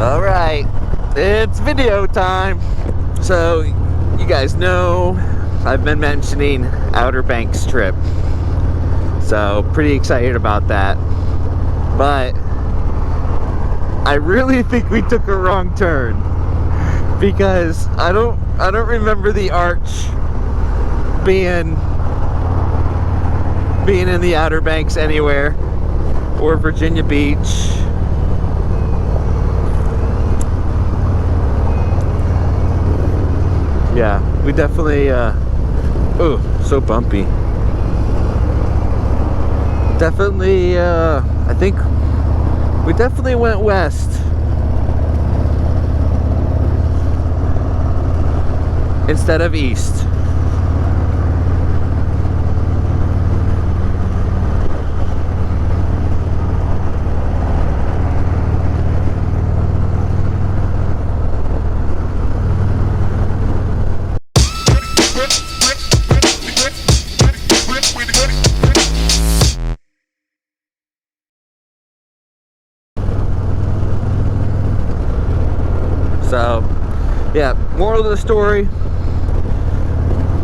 Alright, it's video time. So, you guys know I've been mentioning Outer Banks trip. So, pretty excited about that. But I really think we took a wrong turn, because I don't remember the arch being in the Outer Banks anywhere, or Virginia Beach. Yeah, we definitely oh, so bumpy. Definitely I think we definitely went west instead of east. So, yeah, moral of the story,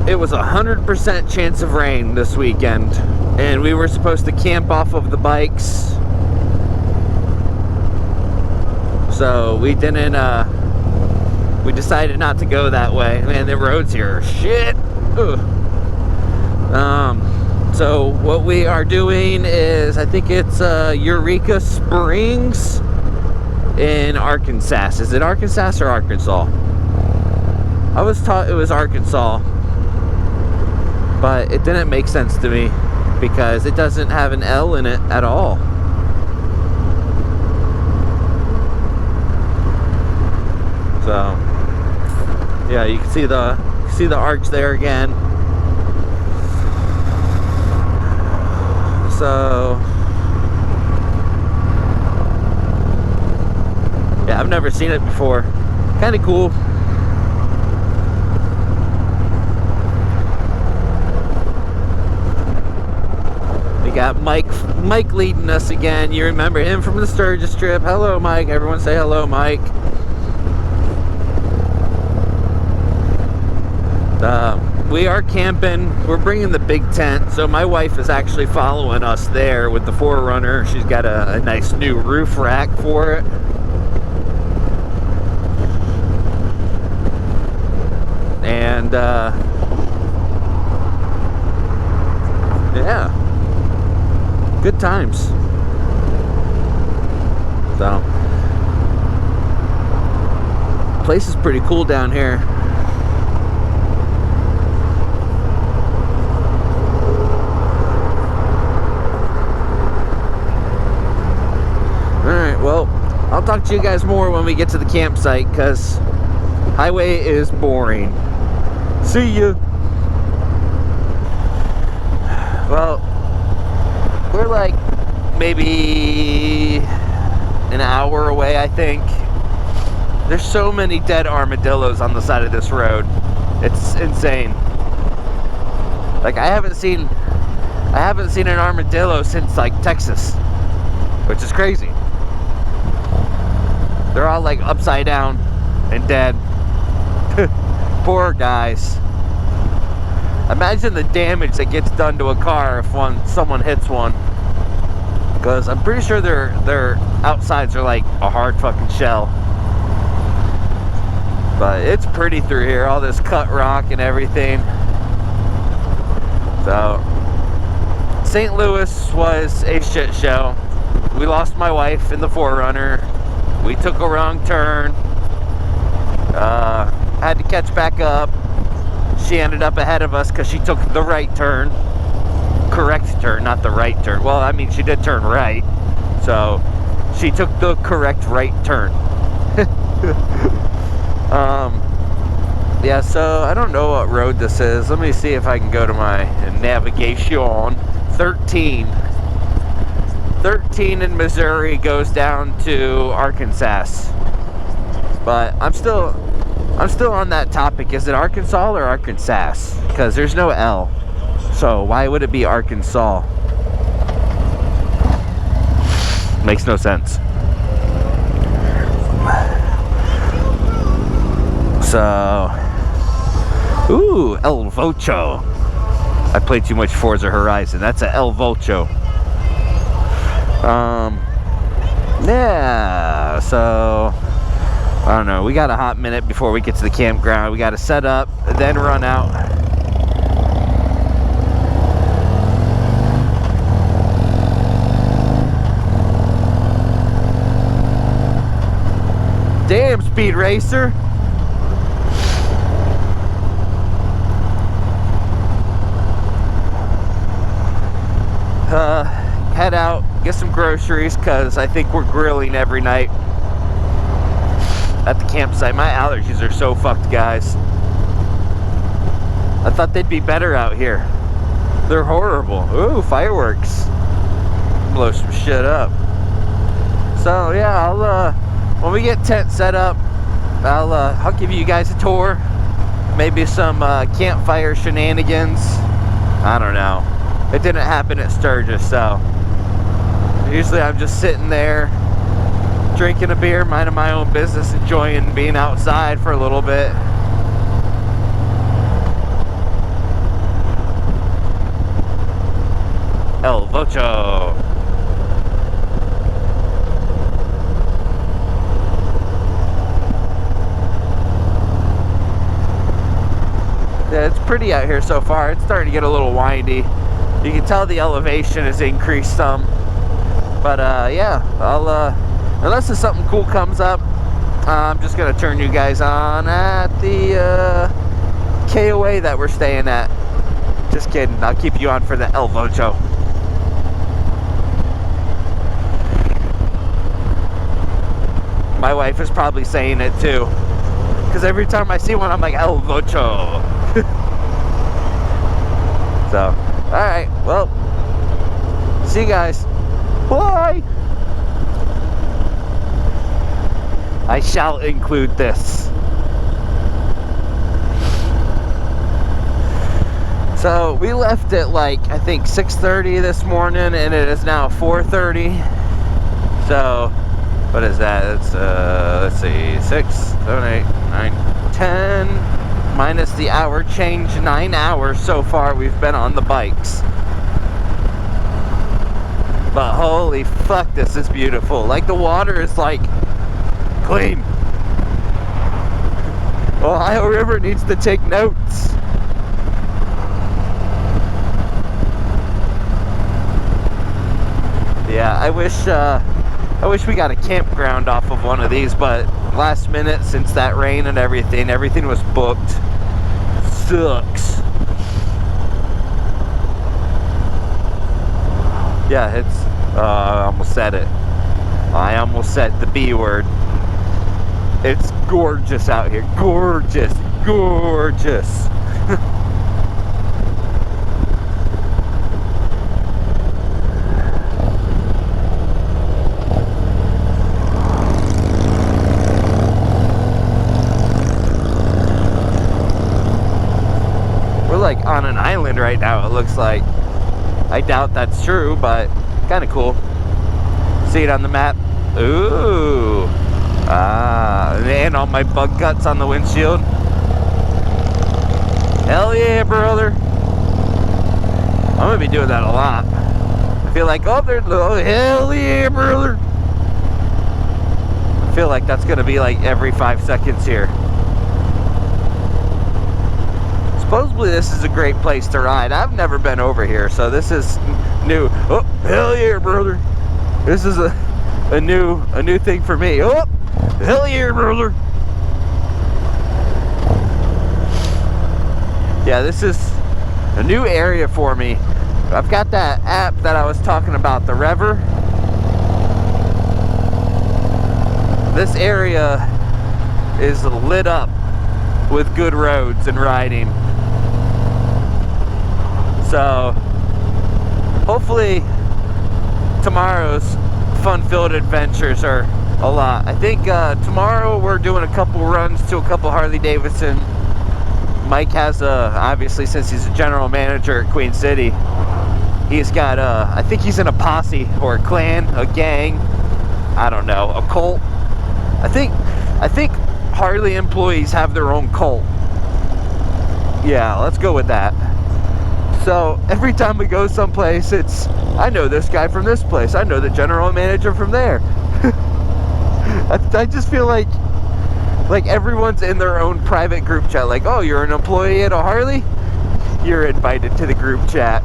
it was 100% chance of rain this weekend, and we were supposed to camp off of the bikes. So we didn't, we decided not to go that way. Man, the roads here are shit. Ugh. So what we are doing is, I think it's Eureka Springs in Arkansas. Is it Arkansas or Arkansas? I was taught it was Arkansas, but it didn't make sense to me because it doesn't have an L in it at all. So yeah, you can see the arch there again. So yeah, I've never seen it before. Kind of cool. We got Mike leading us again. You remember him from the Sturgis trip. Hello, Mike. Everyone say hello, Mike. We are camping. We're bringing the big tent. So my wife is actually following us there with the 4Runner. She's got a nice new roof rack for it. And yeah, good times. So place is pretty cool down here. Alright, well, I'll talk to you guys more when we get to the campsite, because highway is boring. See ya. Well, we're like maybe an hour away, I think. There's so many dead armadillos on the side of this road. It's insane. Like I haven't seen an armadillo since like Texas, which is crazy. They're all like upside down and dead. Poor guys. Imagine the damage that gets done to a car if someone hits one. Because I'm pretty sure their outsides are like a hard fucking shell. But it's pretty through here, all this cut rock and everything. So St. Louis was a shit show. We lost my wife in the 4Runner. We took a wrong turn. Had to catch back up. She ended up ahead of us because she took the right turn. Correct turn, not the right turn. Well, I mean, she did turn right. So, she took the correct right turn. Yeah, so I don't know what road this is. Let me see if I can go to my navigation. 13 in Missouri goes down to Arkansas. But I'm still on that topic. Is it Arkansas or Arkansas? Because there's no L. So why would it be Arkansas? Makes no sense. So, ooh, El Vocho. I played too much Forza Horizon. That's a El Vocho. Yeah, so I don't know. We got a hot minute before we get to the campground. We got to set up, then run out. Damn, Speed Racer. Head out, get some groceries, because I think we're grilling every night at the campsite. My allergies are so fucked, guys. I thought they'd be better out here. They're horrible. Ooh, fireworks. Blow some shit up. So yeah, I'll when we get tent set up, I'll give you guys a tour. Maybe some campfire shenanigans. I don't know. It didn't happen at Sturgis, so usually I'm just sitting there drinking a beer, minding my own business, enjoying being outside for a little bit. El Vocho. Yeah, it's pretty out here so far. It's starting to get a little windy. You can tell the elevation has increased some. But yeah, I'll unless there's something cool comes up, I'm just gonna turn you guys on at the KOA that we're staying at. Just kidding. I'll keep you on for the El Vocho. My wife is probably saying it too, because every time I see one, I'm like, El Vocho. So, alright, well, see you guys. Bye! I shall include this. So, we left at like, I think 6:30 this morning, and it is now 4:30. So, what is that? It's, let's see, 6, 7, 8, 9, 10... minus the hour change, 9 hours so far we've been on the bikes. But holy fuck, this is beautiful. Like, the water is like clean. Ohio River needs to take notes. Yeah, I wish we got a campground off of one of these, but last minute, since that rain and everything was booked. Sucks. Yeah, it's I almost said it. I almost said the B word. It's gorgeous out here. Gorgeous. Gorgeous. Like on an island right now, it looks like. I doubt that's true, but kind of cool. See it on the map? Ooh. And all my bug guts on the windshield. Hell yeah, brother. I'm gonna be doing that a lot. I feel like, oh, hell yeah, brother. I feel like that's gonna be like every 5 seconds here. Supposedly this is a great place to ride. I've never been over here, so this is new. Oh, hell yeah, brother. This is a new thing for me. Oh, hell yeah, brother. Yeah, this is a new area for me. I've got that app that I was talking about, the Rever. This area is lit up with good roads and riding. So, hopefully tomorrow's fun-filled adventures are a lot. I think tomorrow we're doing a couple runs to a couple Harley Davidson. Mike has obviously, since he's a general manager at Queen City, he's got I think he's in a posse or a clan, a gang, I don't know, a cult. I think Harley employees have their own cult. Yeah, let's go with that. So every time we go someplace, it's, I know this guy from this place, I know the general manager from there. I just feel like everyone's in their own private group chat. Like, oh, you're an employee at a Harley? You're invited to the group chat.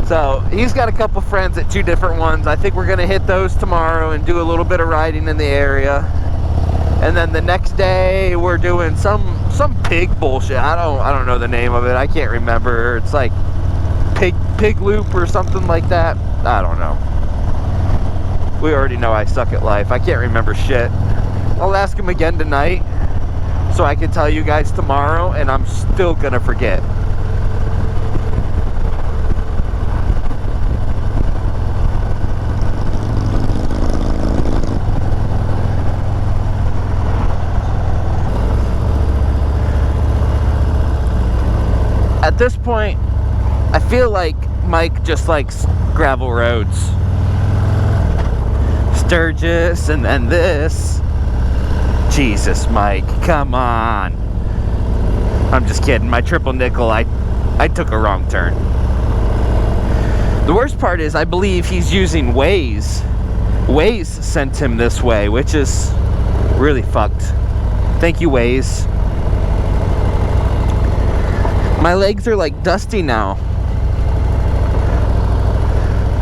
So he's got a couple friends at 2 different ones. I think we're gonna hit those tomorrow and do a little bit of riding in the area. And then the next day we're doing some pig bullshit. I don't know the name of it. I can't remember. It's like pig loop or something like that. I don't know. We already know I suck at life. I can't remember shit. I'll ask him again tonight so I can tell you guys tomorrow, and I'm still gonna forget. At this point, I feel like Mike just likes gravel roads. Sturgis and then this. Jesus, Mike, come on. I'm just kidding. My triple nickel, I took a wrong turn. The worst part is I believe he's using Waze. Waze sent him this way, which is really fucked. Thank you, Waze. My legs are like dusty now.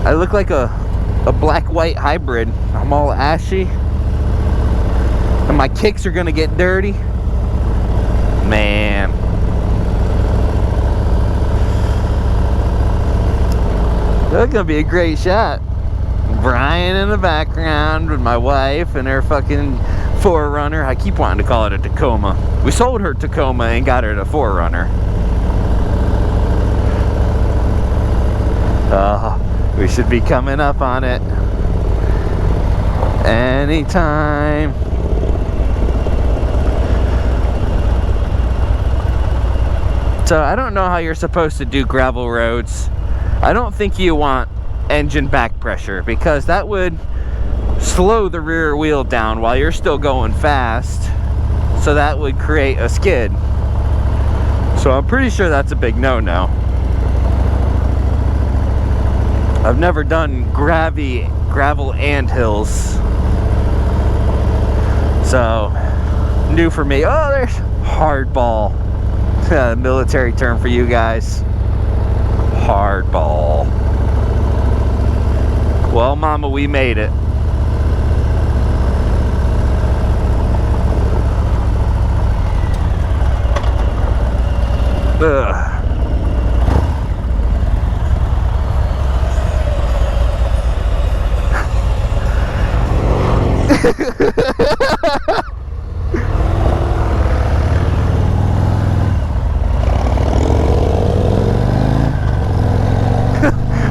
I look like a black-white hybrid. I'm all ashy. And my kicks are gonna get dirty. Man. That's gonna be a great shot. Brian in the background with my wife and her fucking 4Runner. I keep wanting to call it a Tacoma. We sold her Tacoma and got her the 4Runner. We should be coming up on it anytime. So I don't know how you're supposed to do gravel roads. I don't think you want engine back pressure because that would slow the rear wheel down while you're still going fast. So that would create a skid. So I'm pretty sure that's a big no-no. I've never done gravel and hills. So, new for me. Oh, there's hardball. Military term for you guys. Hardball. Well, mama, we made it. Ugh.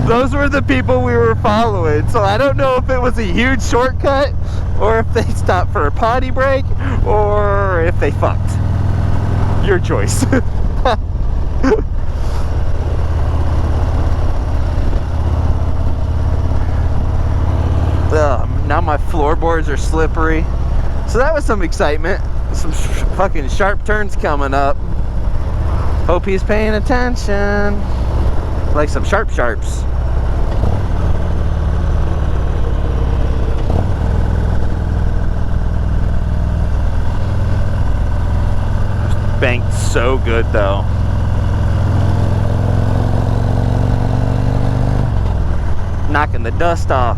Those were the people we were following, so I don't know if it was a huge shortcut or if they stopped for a potty break or if they fucked. Your choice. Now my floorboards are slippery. So that was some excitement. Some fucking sharp turns coming up. Hope he's paying attention. Like some sharps. Banked so good though. Knocking the dust off.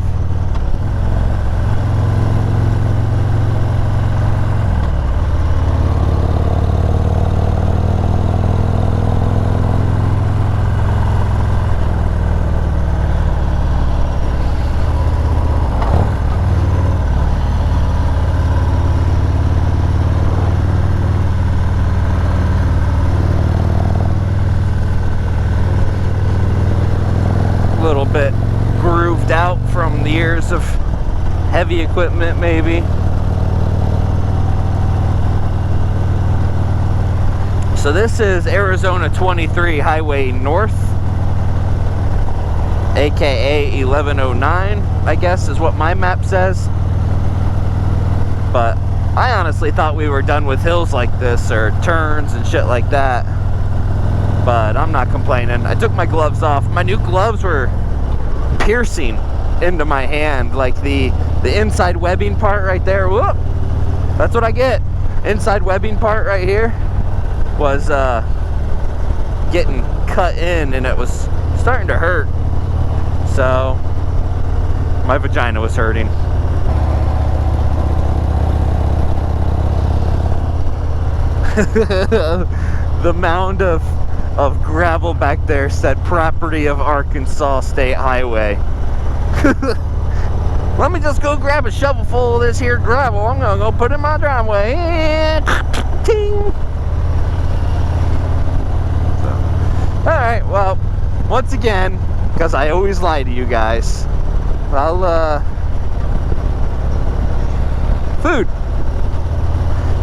Little bit grooved out from the years of heavy equipment maybe. So this is Arizona 23 Highway North, aka 1109, I guess is what my map says. But I honestly thought we were done with hills like this, or turns and shit like that. But I'm not complaining. I took my gloves off. My new gloves were piercing into my hand, like the inside webbing part right there. Whoop, that's what I get. Inside webbing part right here was getting cut in, and it was starting to hurt. So my vagina was hurting. The mound of gravel back there said property of Arkansas State Highway. Let me just go grab a shovel full of this here gravel. I'm gonna go put it in my driveway. Ting. So, all right, well, once again, because I always lie to you guys, food.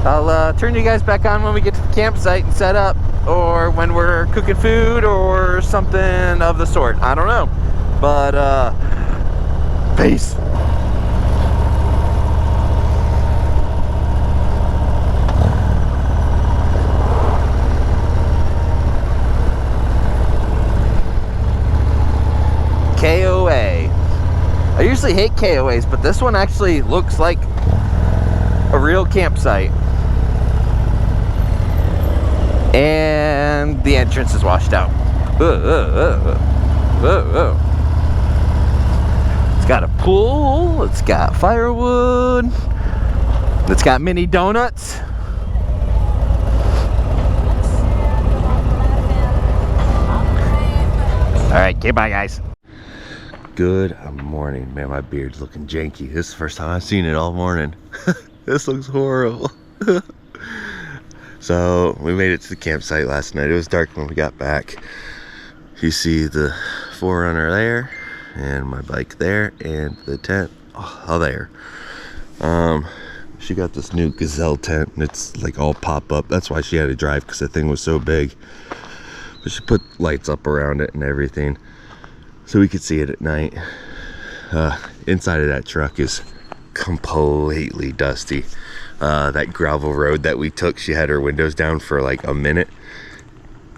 I'll turn you guys back on when we get to the campsite and set up, or when we're cooking food or something of the sort. I don't know, but peace. KOA. I usually hate KOAs, but this one actually looks like a real campsite. And the entrance is washed out. It's got a pool, it's got firewood, it's got mini donuts. Alright, okay, bye guys. Good morning. Man, my beard's looking janky. This is the first time I've seen it all morning. This looks horrible. So we made it to the campsite last night. It was dark when we got back. You see the 4Runner there, and my bike there, and the tent there. She got this new Gazelle tent, and it's like all pop up. That's why she had to drive, because the thing was so big. But she put lights up around it and everything, so we could see it at night. Inside of that truck is completely dusty. That gravel road that we took, she had her windows down for like a minute.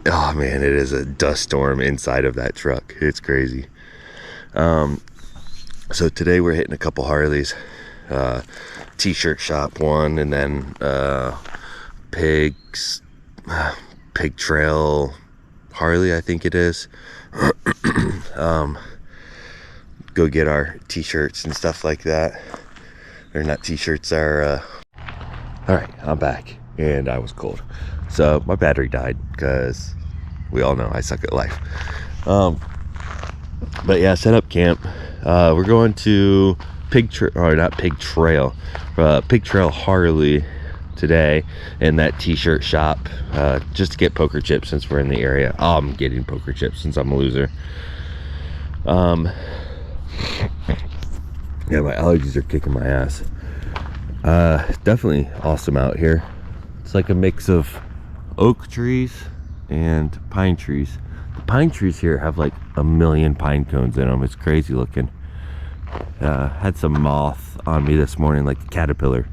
Oh man, it is a dust storm inside of that truck. It's crazy. So today we're hitting a couple Harleys. T-shirt shop one, and then Pig Trail Harley, I think it is. Go get our t-shirts and stuff like that. Or not t-shirts, our alright, I'm back, and I was cold, so my battery died, because we all know I suck at life. But yeah, set up camp. We're going to Pig Trail Harley today, in that t-shirt shop, just to get poker chips since we're in the area. I'm getting poker chips since I'm a loser. Yeah, my allergies are kicking my ass. Definitely awesome out here. It's like a mix of oak trees and pine trees. The pine trees here have like a million pine cones in them. It's crazy looking. Had some moth on me this morning, like a caterpillar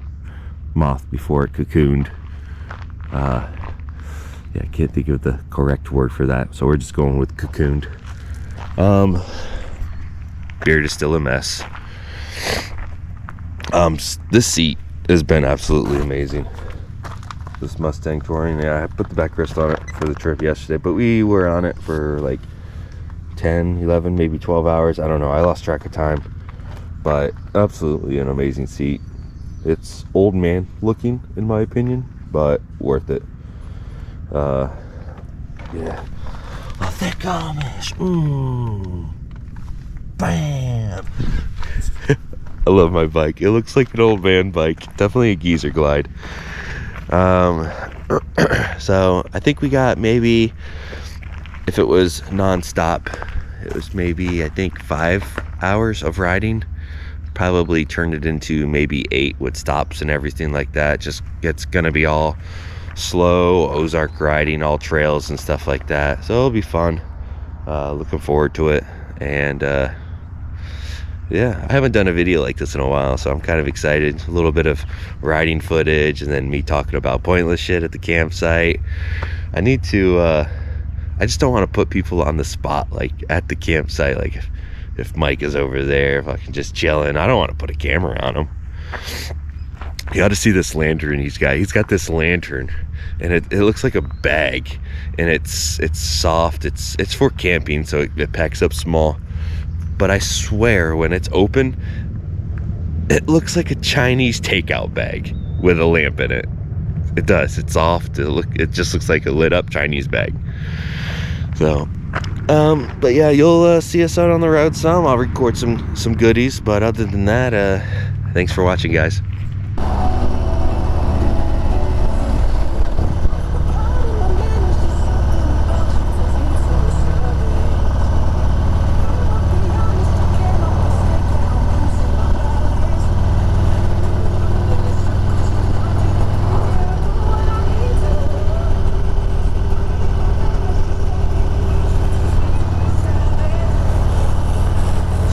moth before it cocooned. Yeah, I can't think of the correct word for that, so we're just going with cocooned. Beard is still a mess. This seat has been absolutely amazing. This Mustang Touring, yeah, I put the backrest on it for the trip yesterday, but we were on it for like 10, 11, maybe 12 hours. I don't know, I lost track of time, but absolutely an amazing seat. It's old man looking, in my opinion, but worth it. Yeah. A thick Amish. Bam. I love my bike. It looks like an old man bike. Definitely a geezer glide. So I think we got, maybe, if it was non-stop, it was maybe, I think, 5 hours of riding. Probably turned it into maybe 8 with stops and everything like that. Just, it's gonna be all slow Ozark riding, all trails and stuff like that, so it'll be fun. Looking forward to it. And yeah, I haven't done a video like this in a while, so I'm kind of excited. A little bit of riding footage, and then me talking about pointless shit at the campsite. I need to, I just don't want to put people on the spot, like at the campsite. Like if Mike is over there, if I can just chilling, I don't want to put a camera on him. You got to see this lantern he's got. He's got this lantern, and it looks like a bag, and it's soft. It's for camping, so it packs up small. But I swear, when it's open, it looks like a Chinese takeout bag with a lamp in it. It does. It's soft. It just looks like a lit up Chinese bag. So, but yeah, you'll see us out on the road some. I'll record some goodies. But other than that, thanks for watching, guys.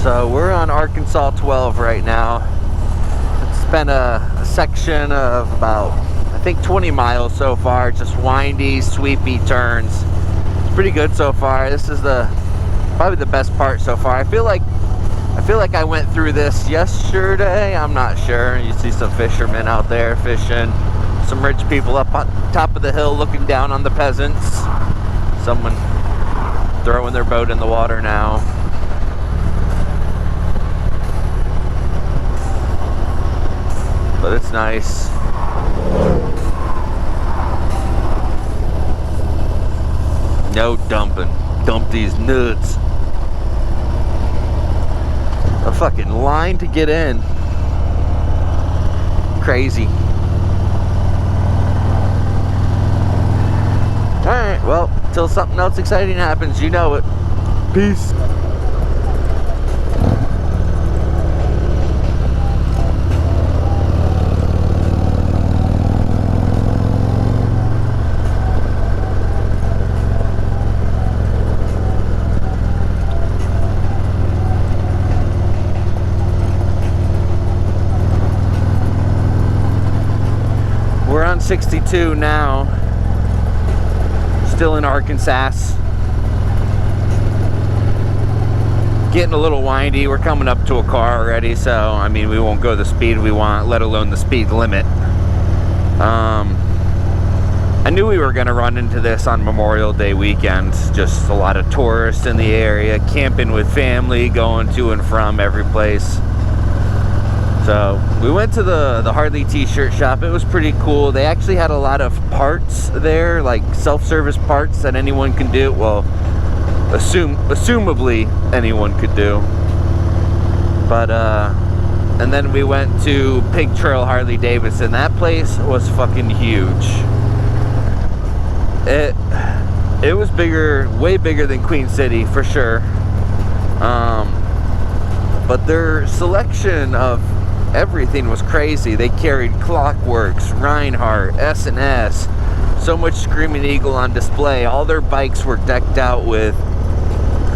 So we're on Arkansas 12 right now. It's been a section of about, I think, 20 miles so far. Just windy, sweepy turns. It's pretty good so far. This is probably the best part so far. I feel like I went through this yesterday. I'm not sure. You see some fishermen out there fishing. Some rich people up on top of the hill looking down on the peasants. Someone throwing their boat in the water now. But it's nice. No dumping. Dump these nuts. A fucking line to get in. Crazy. Alright, well, till something else exciting happens, you know it. Peace. We're on 62 now, still in Arkansas. Getting a little windy. We're coming up to a car already, so I mean, we won't go the speed we want, let alone the speed limit. I knew we were going to run into this on Memorial Day weekend. Just a lot of tourists in the area, camping with family, going to and from every place. So we went to the Harley t-shirt shop. It was pretty cool. They actually had a lot of parts there, like self-service parts that anyone can do. Well, assumably anyone could do. But and then we went to Pig Trail Harley Davidson. That place was fucking huge. It was bigger, way bigger than Queen City for sure. But their selection of everything was crazy. They carried Clockworks, Reinhardt, S&S, so much Screaming Eagle on display. All their bikes were decked out with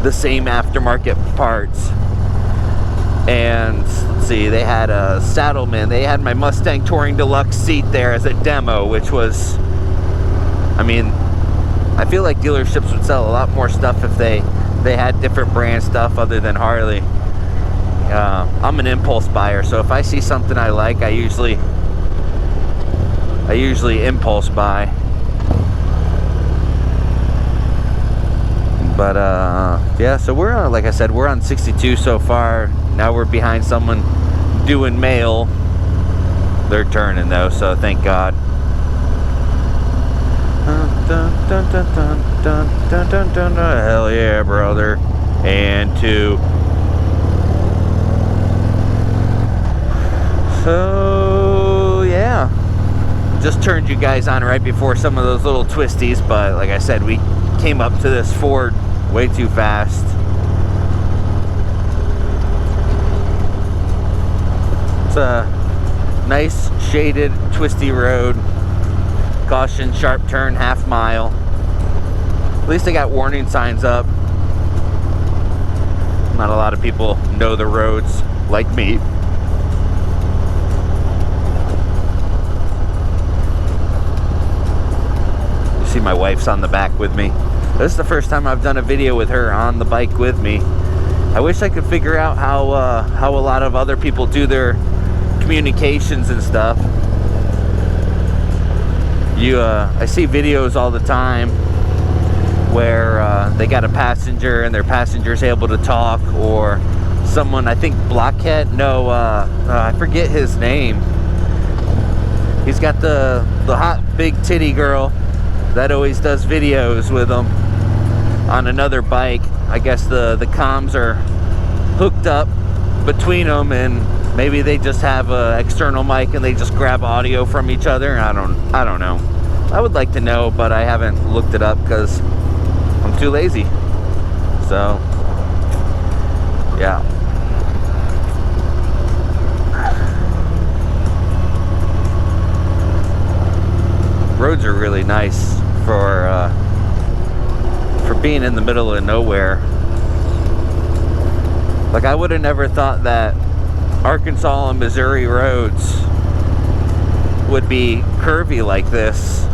the same aftermarket parts. And let's see, they had a Saddleman. They had my Mustang Touring Deluxe seat there as a demo, which was, I mean, I feel like dealerships would sell a lot more stuff if they had different brand stuff other than Harley. I'm an impulse buyer, so if I see something I like, I usually impulse buy. But yeah, so we're on, like I said, we're on 62 so far. Now we're behind someone doing mail. They're turning though, so thank God. Hell yeah, brother. And two. So yeah, just turned you guys on right before some of those little twisties, but like I said, we came up to this ford way too fast. It's a nice shaded twisty road. Caution, sharp turn, half mile. At least they got warning signs up. Not a lot of people know the roads like me. You see my wife's on the back with me. This is the first time I've done a video with her on the bike with me. I wish I could figure out how a lot of other people do their communications and stuff. I see videos all the time where they got a passenger and their passenger's able to talk, or someone, I think Blockhead, no, I forget his name. He's got the hot big titty girl that always does videos with him on another bike. I guess the comms are hooked up between them, and maybe they just have an external mic and they just grab audio from each other. I don't know. I would like to know, but I haven't looked it up because I'm too lazy. So yeah. Roads are really nice for being in the middle of nowhere. Like, I would have never thought that Arkansas and Missouri roads would be curvy like this.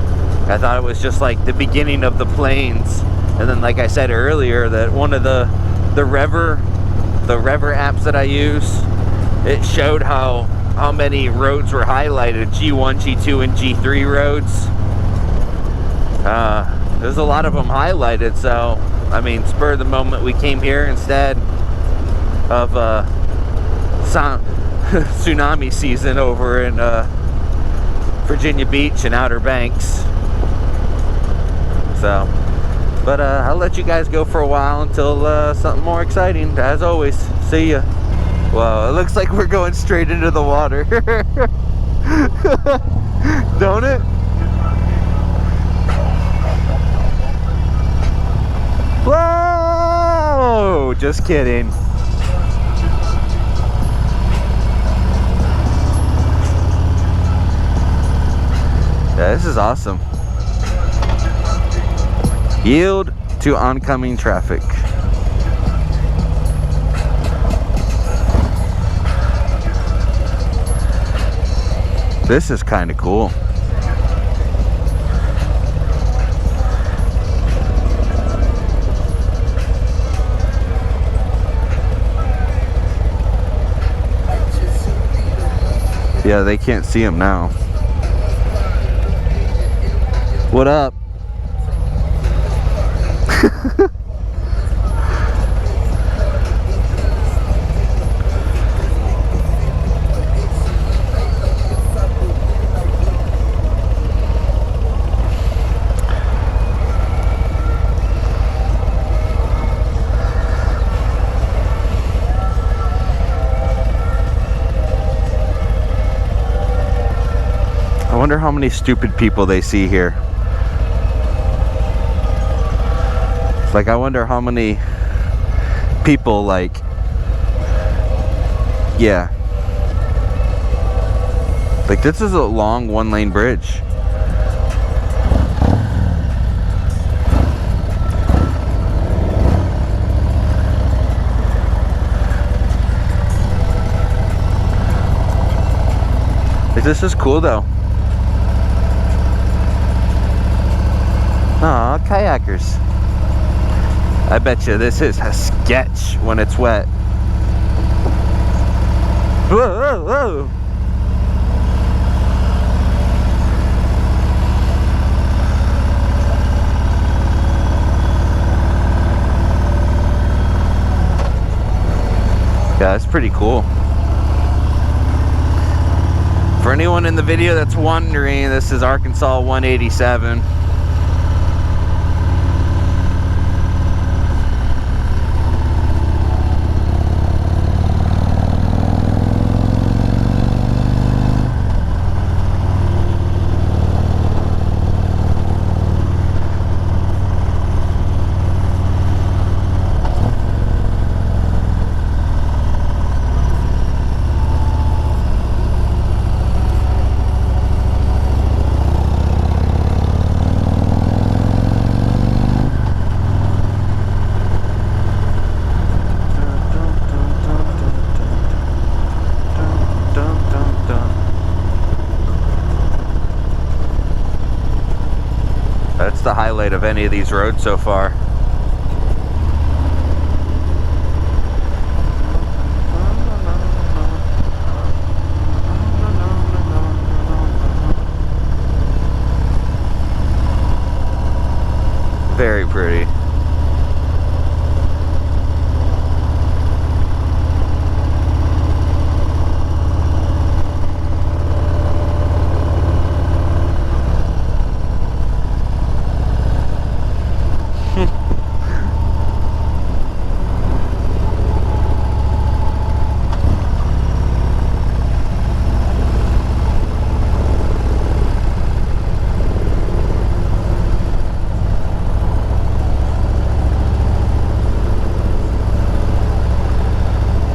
I thought it was just like the beginning of the plains. And then, like I said earlier, that one of the Rever apps that I use, it showed how many roads were highlighted, G1, G2, and G3 roads. There's a lot of them highlighted, so I mean, spur of the moment, we came here instead of tsunami season over in Virginia Beach and Outer Banks. So, but I'll let you guys go for a while until something more exciting. As always, see ya. Well, it looks like we're going straight into the water. Don't it? Whoa! Just kidding. Yeah, this is awesome. Yield to oncoming traffic. This is kind of cool. Yeah, they can't see him now. What up? I wonder how many stupid people they see here. Like, I wonder how many people, like, yeah. Like, this is a long one-lane bridge. Like, this is cool, though. Aw, kayakers. I bet you this is a sketch when it's wet. Whoa, whoa, whoa. Yeah, that's pretty cool. For anyone in the video that's wondering, this is Arkansas 187. the highlight of any of these roads so far. Very pretty.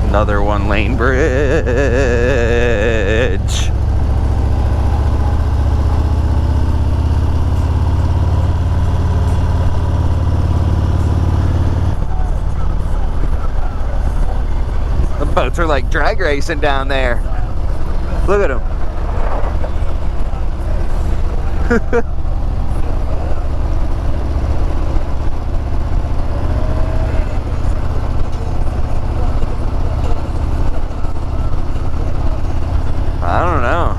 Another one-lane bridge. The boats are like drag racing down there. Look at them. I don't know.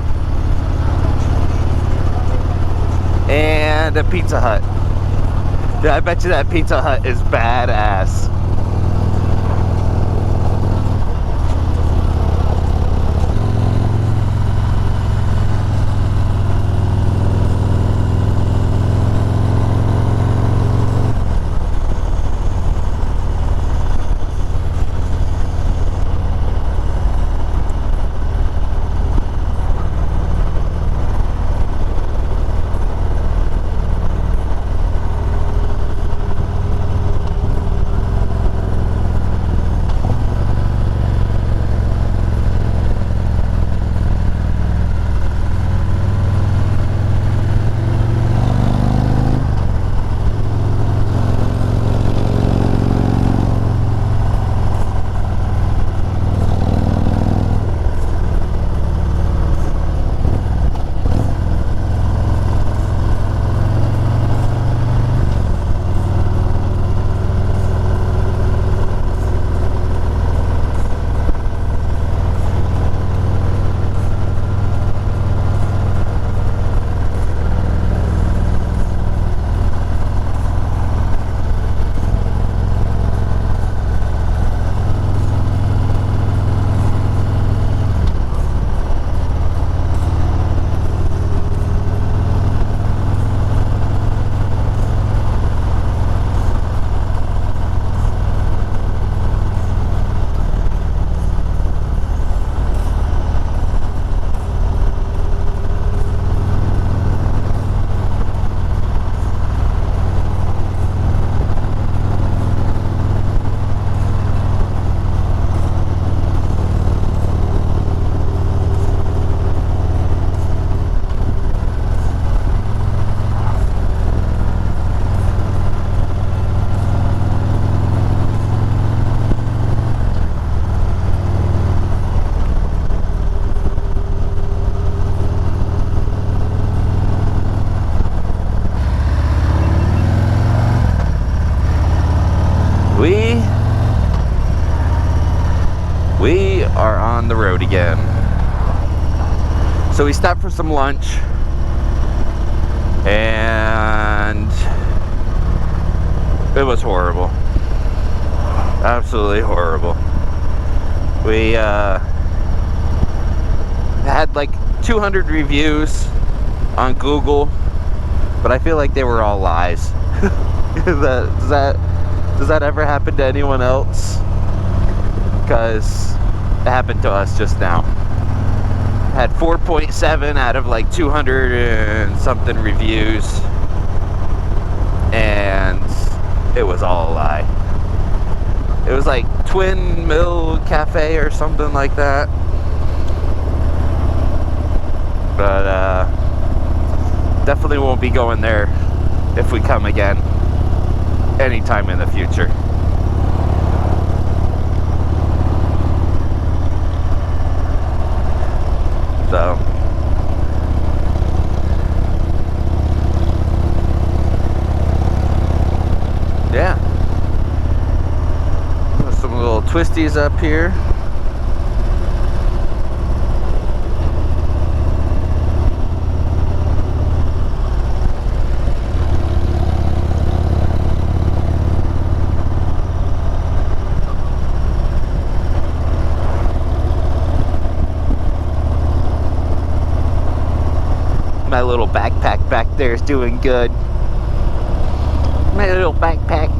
And a Pizza Hut. Dude, I bet you that Pizza Hut is badass. We are on the road again. So we stopped for some lunch, and it was horrible. Absolutely horrible. We had like 200 reviews on Google, but I feel like they were all lies. Does that ever happen to anyone else? Because it happened to us just now. Had 4.7 out of like 200 and something reviews, and it was all a lie. It was like Twin Mill Cafe or something like that. But definitely won't be going there if we come again anytime in the future. So twisties up here. My little backpack back there is doing good. My little backpack.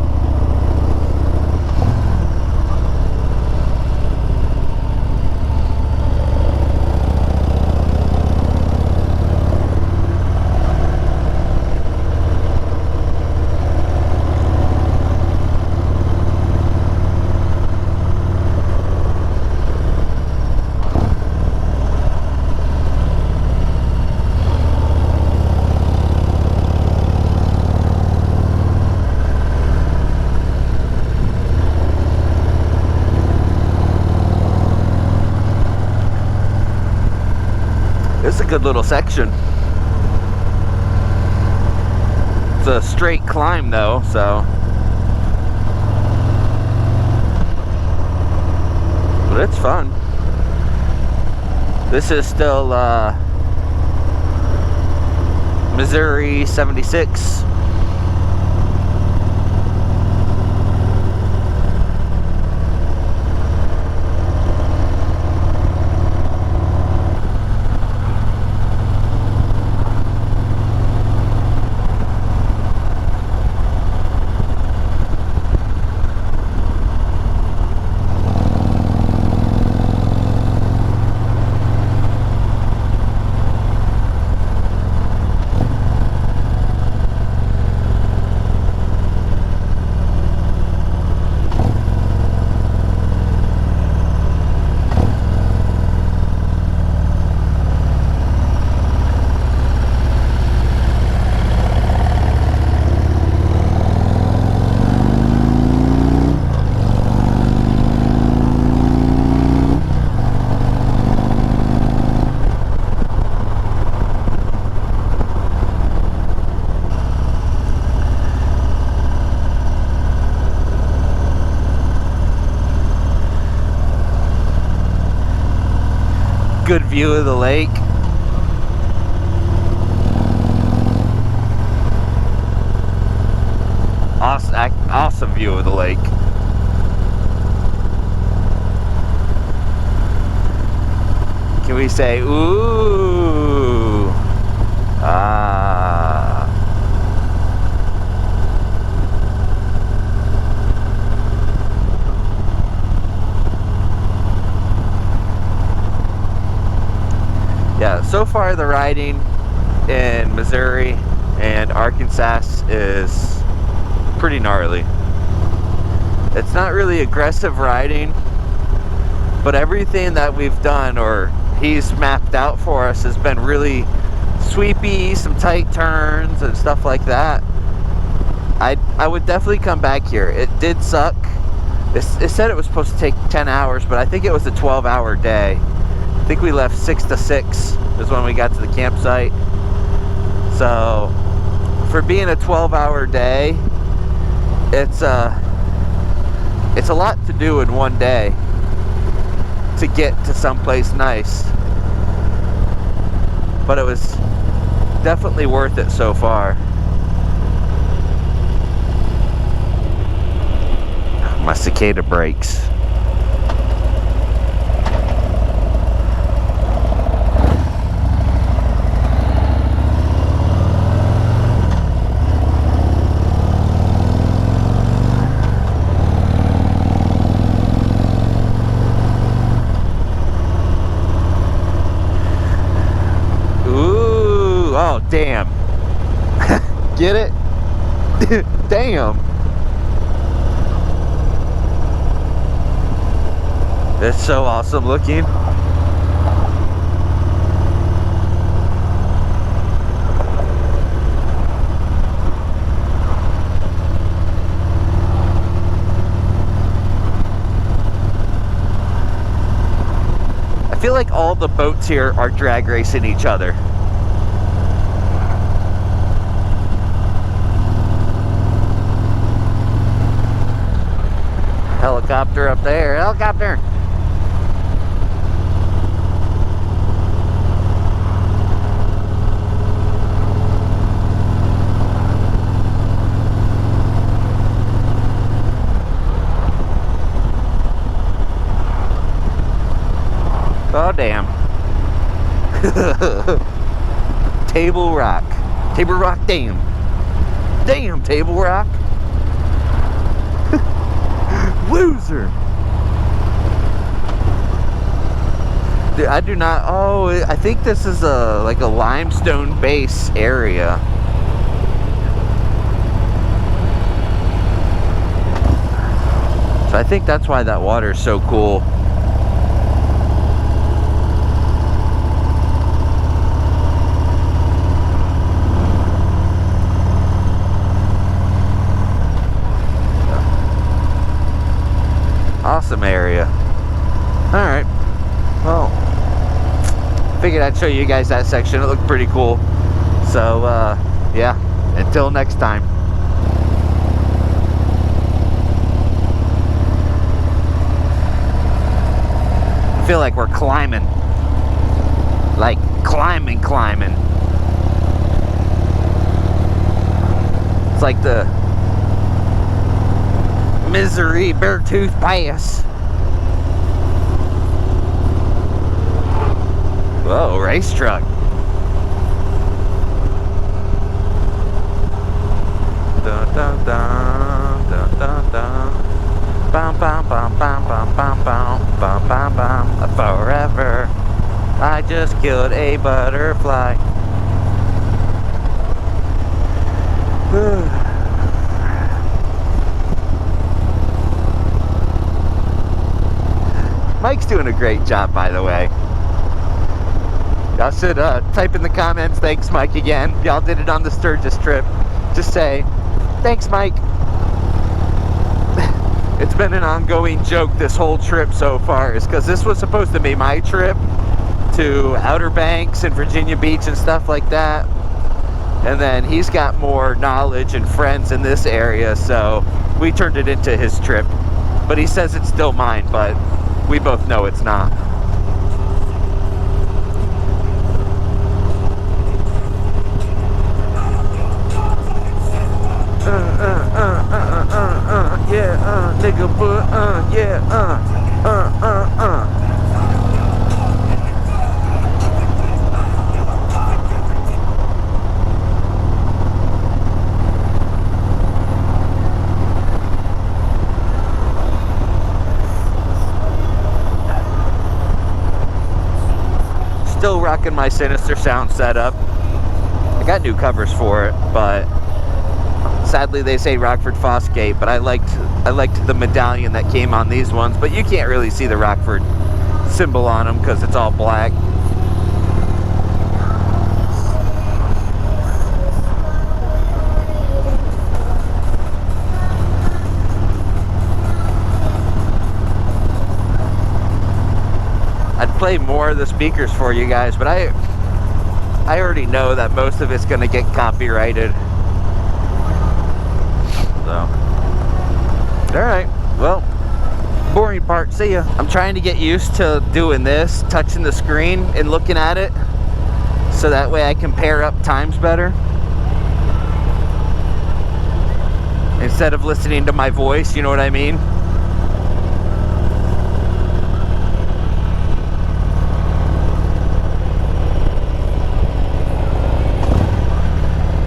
It's a good little section. It's a straight climb though, so. But it's fun. This is still Missouri 76. Good view of the lake. Awesome view of the lake. Can we say ooh? Ah. Yeah, so far the riding in Missouri and Arkansas is pretty gnarly. It's not really aggressive riding, but everything that we've done or he's mapped out for us has been really sweepy, some tight turns and stuff like that. I would definitely come back here. It did suck. It said it was supposed to take 10 hours, but I think it was a 12-hour day. I think we left 6 to 6 is when we got to the campsite. So for being a 12-hour day, it's a lot to do in one day to get to someplace nice. But it was definitely worth it so far. My cicada brakes. Oh, damn. Get it? Damn. That's so awesome looking. I feel like all the boats here are drag racing each other. Helicopter up there. Helicopter! Oh, damn. Table Rock. Table Rock Dam. Damn, Table Rock. Loser. Dude, I do not. Oh, I think this is like a limestone base area. So I think that's why that water is so cool. Awesome area. Alright. Well, figured I'd show you guys that section. It looked pretty cool. So, yeah. Until next time. I feel like we're climbing. Like, climbing. It's like the Misery Beartooth Pass. Whoa, race truck. Dun dun dun dun dun dun. Bum bum bum bum bum bum bum bum bum bum. Forever. I just killed a butterfly. Mike's doing a great job, by the way. Y'all should type in the comments, thanks Mike again. Y'all did it on the Sturgis trip. Just say, thanks Mike. It's been an ongoing joke this whole trip so far, is because this was supposed to be my trip to Outer Banks and Virginia Beach and stuff like that. And then he's got more knowledge and friends in this area, so we turned it into his trip. But he says it's still mine, but we both know it's not. Yeah, nigga, but, yeah, Still rocking my Sinister Sound setup. I got new covers for it, but sadly they say Rockford Fosgate, but I liked the medallion that came on these ones, but you can't really see the Rockford symbol on them because it's all black. I'd play more of the speakers for you guys, but I already know that most of it's gonna get copyrighted. So, alright, well, boring part, see ya. I'm trying to get used to doing this, touching the screen and looking at it, so that way I can pair up times better. Instead of listening to my voice, you know what I mean?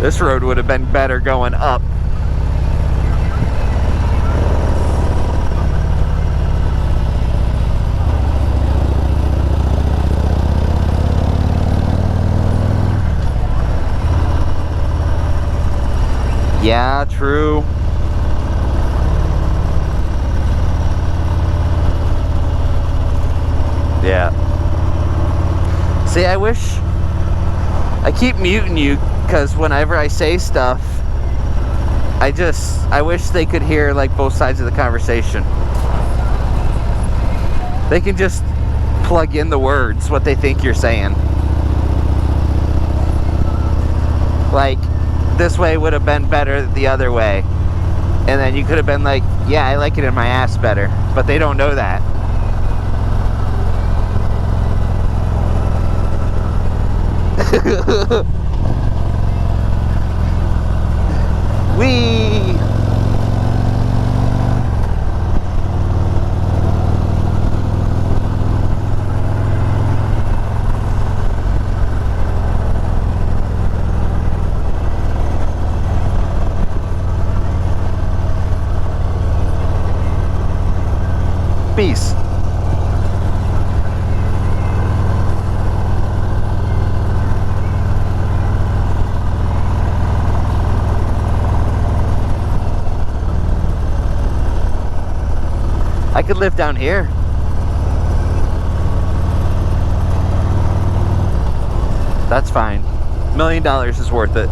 This road would have been better going up. Yeah, true. Yeah. See, I wish I keep muting you because whenever I say stuff, I wish they could hear like both sides of the conversation. They can just plug in the words, what they think you're saying. Like, this way would have been better the other way. And then you could have been like, yeah, I like it in my ass better. But they don't know that. Wee! Peace. I could live down here. That's fine. $1 million is worth it.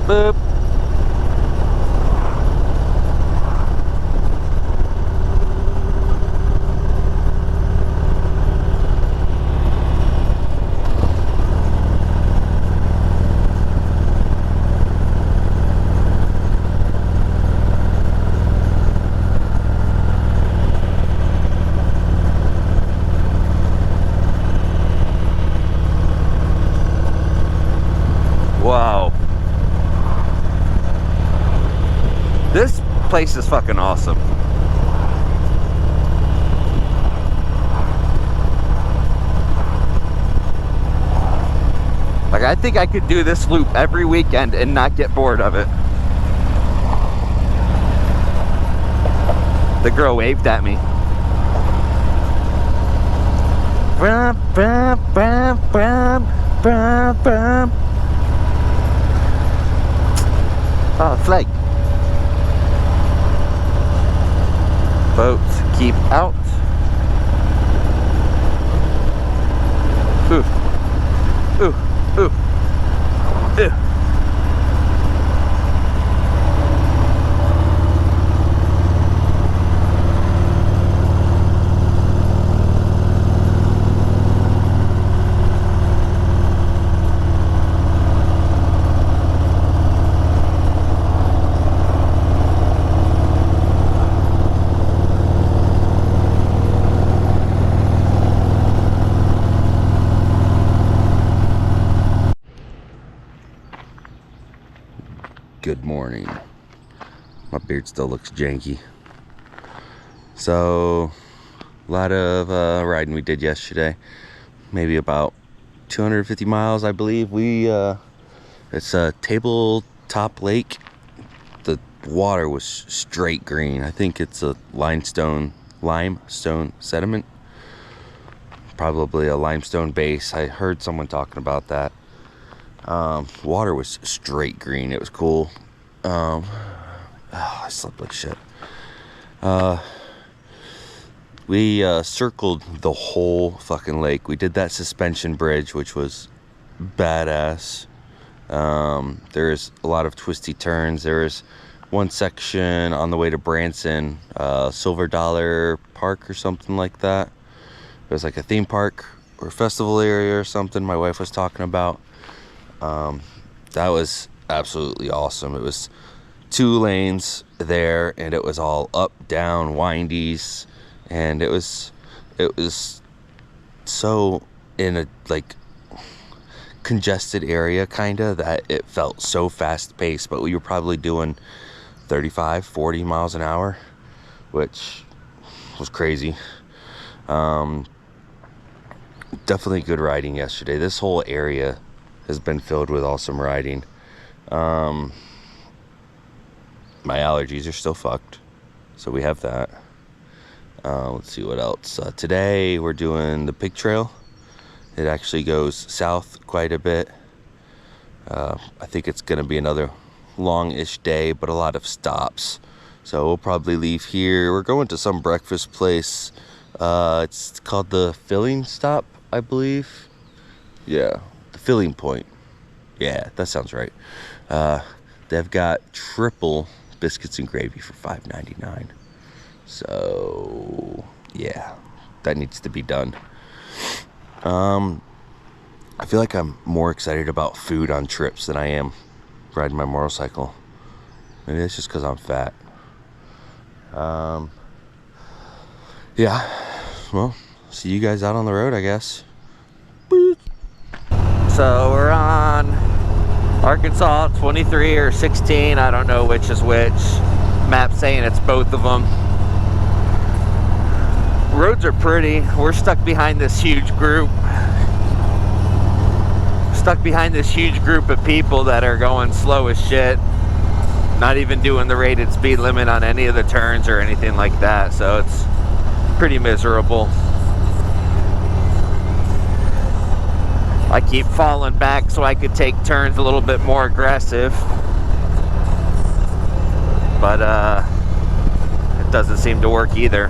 Boop. Wow. This place is fucking awesome. Like, I think I could do this loop every weekend and not get bored of it. The girl waved at me. Brum, brum, brum, brum, brum, brum. Oh, flag. Boats keep out. Ooh. Ooh. Ooh. Ooh. Good morning. My beard still looks janky. So, a lot of riding we did yesterday. Maybe about 250 miles, I believe. It's a tabletop lake. The water was straight green. I think it's a limestone sediment. Probably a limestone base. I heard someone talking about that. Water was straight green. It was cool. I slept like shit. We circled the whole fucking lake. We did that suspension bridge, which was badass. There's a lot of twisty turns. There's one section on the way to Branson, Silver Dollar Park or something like that. It was like a theme park or festival area or something my wife was talking about. That was absolutely awesome. It was 2 lanes there, and it was all up, down, windies, and it was so in a like congested area kinda that it felt so fast paced, but we were probably doing 35-40 miles an hour, which was crazy. Definitely good riding yesterday. This whole area has been filled with awesome riding. my allergies are still fucked, so we have that. Let's see what else. Today we're doing the pig trail. It actually goes south quite a bit. I think it's gonna be another long-ish day, but a lot of stops. So we'll probably leave here. We're going to some breakfast place. It's called the Filling Stop, I believe. Yeah, the Filling Point. Yeah, that sounds right. They've got triple biscuits and gravy for $5.99. So yeah, that needs to be done. I feel like I'm more excited about food on trips than I am riding my motorcycle. Maybe that's just because I'm fat. Yeah, well, see you guys out on the road, I guess. So we're on Arkansas 23 or 16, I don't know which is which. Map's saying it's both of them. Roads are pretty. We're stuck behind this huge group. Stuck behind this huge group of people that are going slow as shit. Not even doing the rated speed limit on any of the turns or anything like that. So it's pretty miserable. I keep falling back so I could take turns a little bit more aggressive. But it doesn't seem to work either.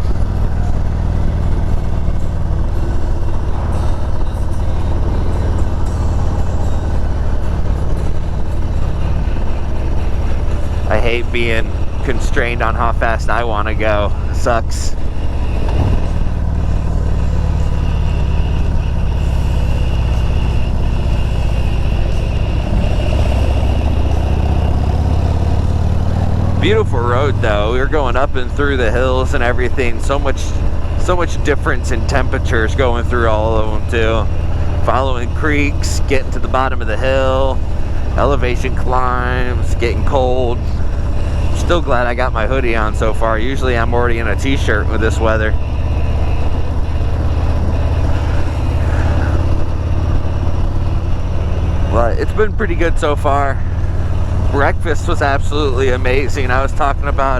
I hate being constrained on how fast I want to go. It sucks. Beautiful road though. We were going up and through the hills and everything. So much difference in temperatures going through all of them too. Following creeks, getting to the bottom of the hill, elevation climbs, getting cold. Still glad I got my hoodie on so far. Usually I'm already in a t-shirt with this weather. But it's been pretty good so far. Breakfast was absolutely amazing. I was talking about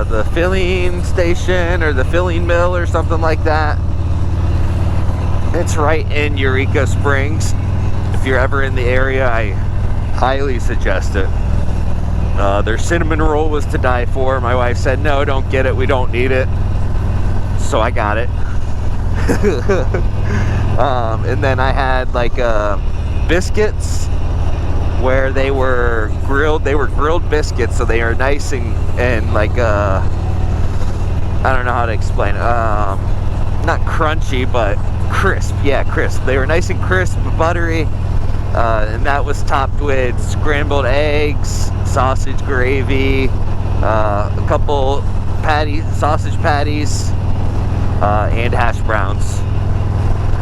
the filling station or the filling mill or something like that. It's right in Eureka Springs. If you're ever in the area, I highly suggest it. Their cinnamon roll was to die for. My wife said, no, don't get it. We don't need it. So I got it. And then I had like biscuits where they were grilled. They were grilled biscuits, so they are nice and like I don't know how to explain it. Not crunchy, but crisp. Yeah, crisp. They were nice and crisp, buttery, and that was topped with scrambled eggs, sausage gravy, a couple sausage patties, and hash browns.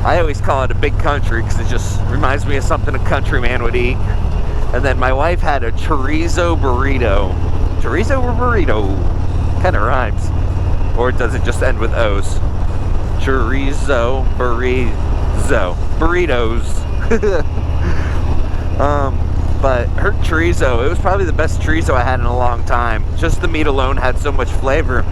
I always call it a big country because it just reminds me of something a countryman would eat. And then my wife had a chorizo burrito. Chorizo or burrito? Kind of rhymes. Or does it just end with O's? Chorizo, burrito. Burritos. But her chorizo, it was probably the best chorizo I had in a long time. Just the meat alone had so much flavor.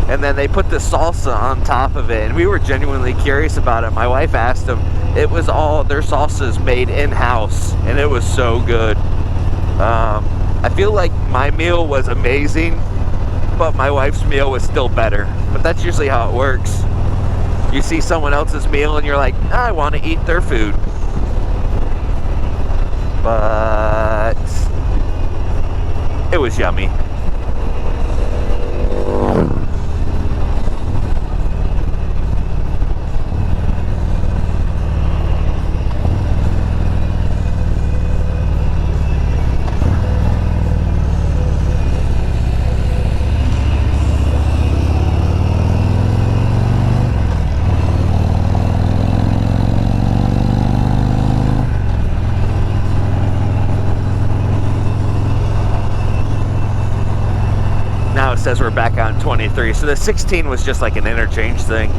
And then they put the salsa on top of it. And we were genuinely curious about it. My wife asked them. It was all their salsas made in-house, and it was so good. I feel like my meal was amazing, but my wife's meal was still better. But that's usually how it works. You see someone else's meal and you're like, I want to eat their food. But it was yummy. Says we're back on 23, so the 16 was just like an interchange thing.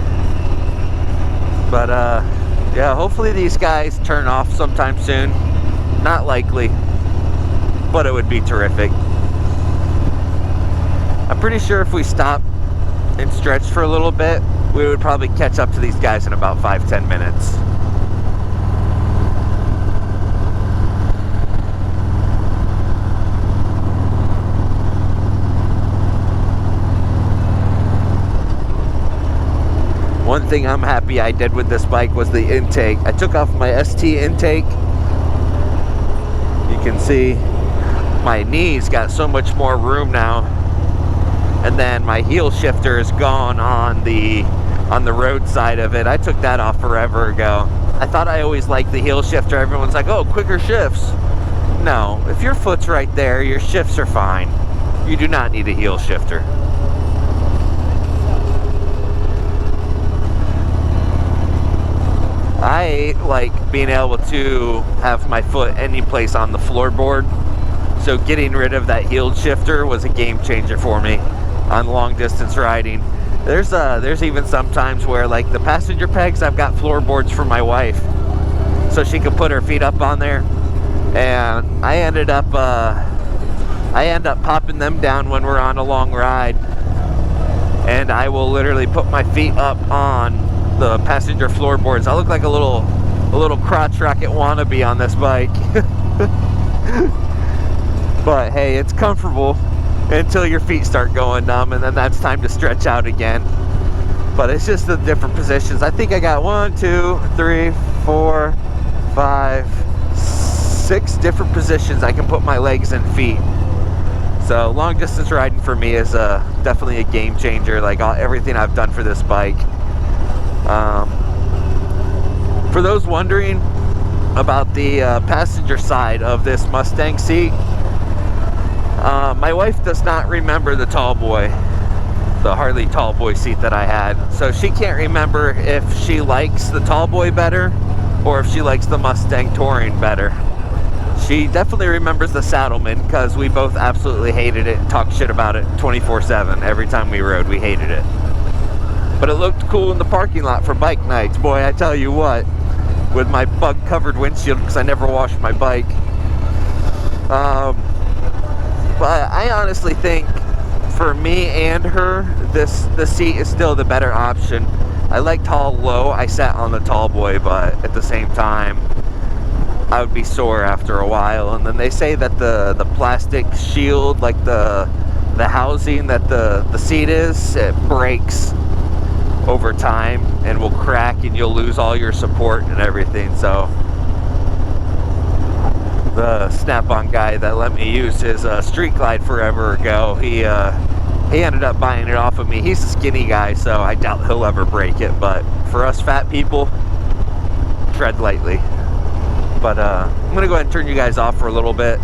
But yeah, hopefully these guys turn off sometime soon. Not likely, but it would be terrific. I'm pretty sure if we stopped and stretched for a little bit, we would probably catch up to these guys in about 5-10 minutes. One thing I'm happy I did with this bike was the intake. I took off my ST intake. You can see my knees got so much more room now. And then my heel shifter is gone on the road side of it. I took that off forever ago. I thought I always liked the heel shifter. Everyone's like, oh, quicker shifts. No, if your foot's right there, your shifts are fine. You do not need a heel shifter. I like being able to have my foot any place on the floorboard. So getting rid of that heel shifter was a game changer for me on long distance riding. There's even some times where like the passenger pegs, I've got floorboards for my wife so she can put her feet up on there, and I end up popping them down when we're on a long ride, and I will literally put my feet up on the passenger floorboards. I look like a little crotch rocket wannabe on this bike. But hey, it's comfortable until your feet start going numb, and then that's time to stretch out again. But it's just the different positions. I think I got 1, 2, 3, 4, 5, 6 different positions I can put my legs and feet. So long distance riding for me is definitely a game changer, like everything I've done for this bike. For those wondering about the passenger side of this Mustang seat, my wife does not remember the the Harley Tallboy seat that I had. So she can't remember if she likes the Tallboy better or if she likes the Mustang Touring better. She definitely remembers the Saddleman because we both absolutely hated it and talked shit about it 24/7. Every time we rode, we hated it. But it looked cool in the parking lot for bike nights. Boy, I tell you what, with my bug-covered windshield because I never washed my bike. But I honestly think for me and her, the seat is still the better option. I like tall low. I sat on the Tallboy, but at the same time, I would be sore after a while. And then they say that the plastic shield, like the housing that the seat is, it breaks over time and will crack, and you'll lose all your support and everything. So the Snap-on guy that let me use his Street Glide forever ago, he ended up buying it off of me. He's a skinny guy, so I doubt he'll ever break it, but for us fat people, tread lightly. But I'm gonna go ahead and turn you guys off for a little bit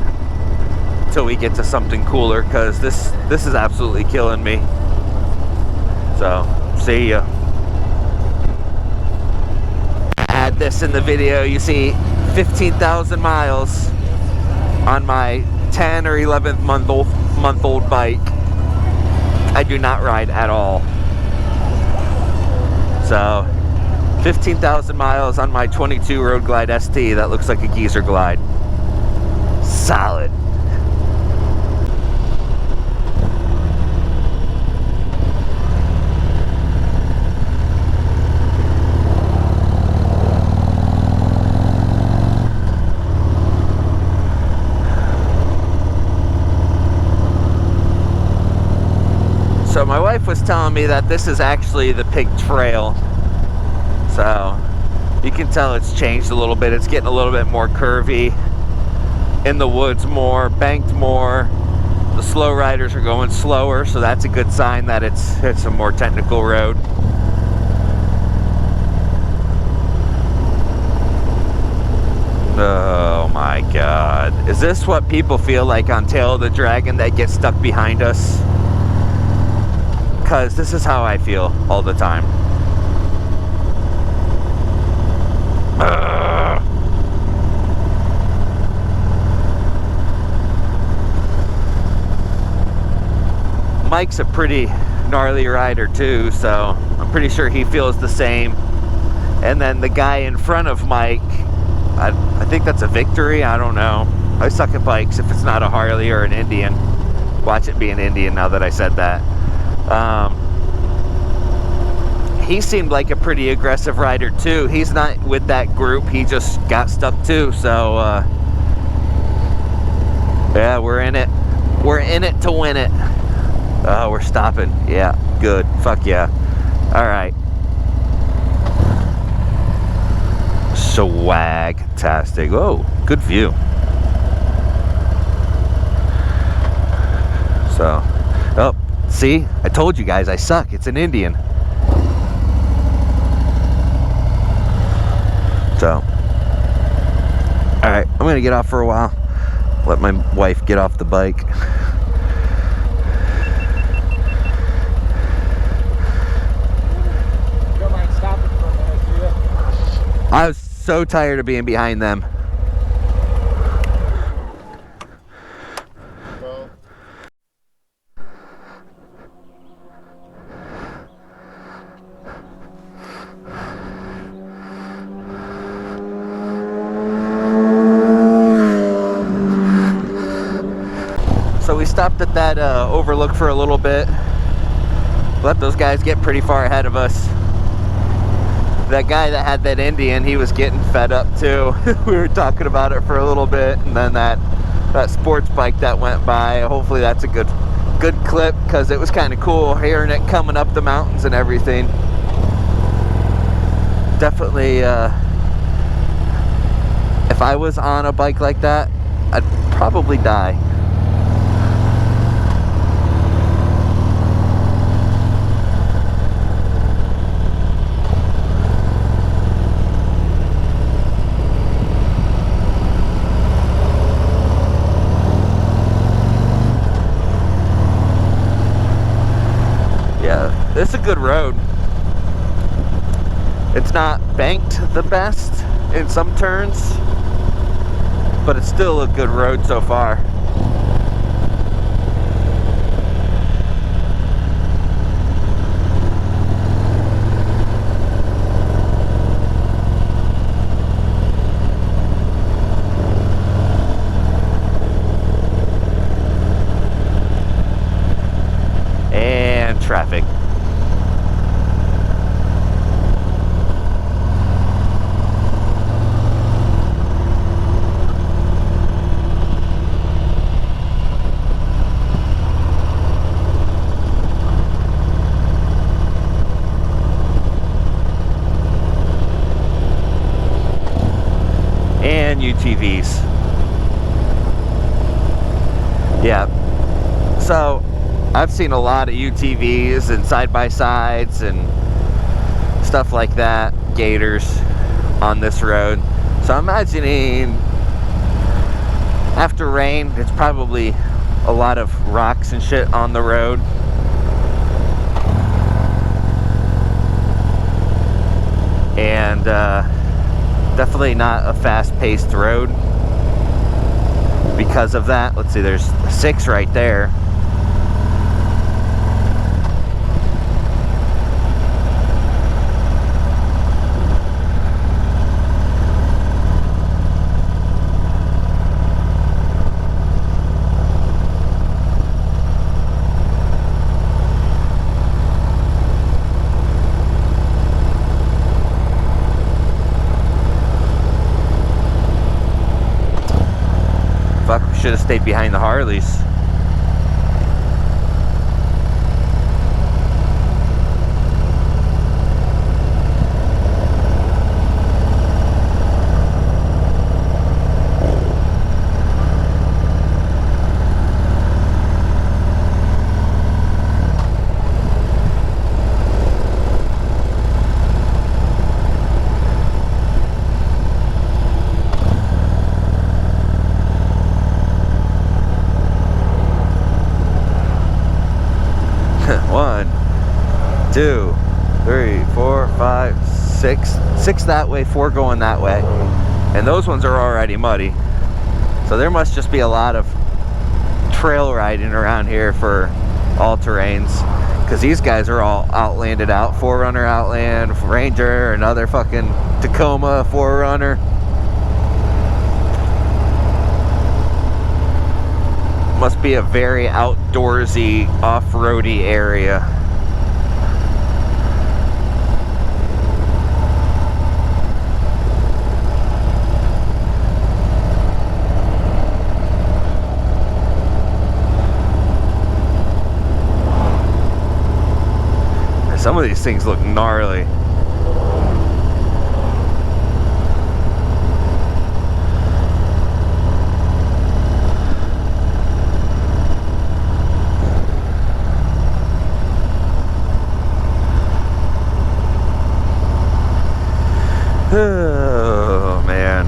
until we get to something cooler, because this is absolutely killing me. So see ya. Add this in the video. You see 15,000 miles on my 10 or 11th month old bike. I do not ride at all. So 15,000 miles on my 22 Road Glide ST. That looks like a geezer glide. Solid. So my wife was telling me that this is actually the pig trail. So you can tell it's changed a little bit. It's getting a little bit more curvy, in the woods more, banked more. The slow riders are going slower, so that's a good sign that it's a more technical road. Oh my God. Is this what people feel like on Tail of the Dragon that gets stuck behind us? Because this is how I feel all the time. Mike's a pretty gnarly rider too, so I'm pretty sure he feels the same. And then the guy in front of Mike, I think that's a Victory, I don't know. I suck at bikes if it's not a Harley or an Indian. Watch it be an Indian now that I said that. He seemed like a pretty aggressive rider too. He's not with that group. He just got stuck too. So yeah, we're in it. We're in it to win it. Oh, we're stopping. Yeah, good. Fuck yeah. All right. Swag-tastic. Oh, good view. So, oh, see? I told you guys I suck. It's an Indian. So, alright, I'm going to get off for a while. Let my wife get off the bike. You don't mind stopping for a minute, do you? I was so tired of being behind them. Well, So we stopped at that overlook for a little bit. Let those guys get pretty far ahead of us. That guy that had that Indian, he was getting fed up too. We were talking about it for a little bit, and then that sports bike that went by, hopefully that's a good clip, because it was kind of cool hearing it coming up the mountains and everything. Definitely, if I was on a bike like that, I'd probably die. This is a good road. It's not banked the best in some turns, but it's still a good road so far. And traffic. And UTVs. Yeah. So I've seen a lot of UTVs and side-by-sides and stuff like that, gators on this road. So I'm imagining after rain, it's probably a lot of rocks and shit on the road. And definitely not a fast-paced road because of that. Let's see, there's 6 right there. Fuck, we should have stayed behind the Harleys. One, 2, 3, 4, 5, 6. 6 that way, 4 going that way. And those ones are already muddy. So there must just be a lot of trail riding around here for all terrains. Because these guys are all outlanded out. 4Runner Outland, Ranger, another fucking Tacoma 4Runner. Must be a very outdoorsy, off-roady area. Some of these things look gnarly. Oh man.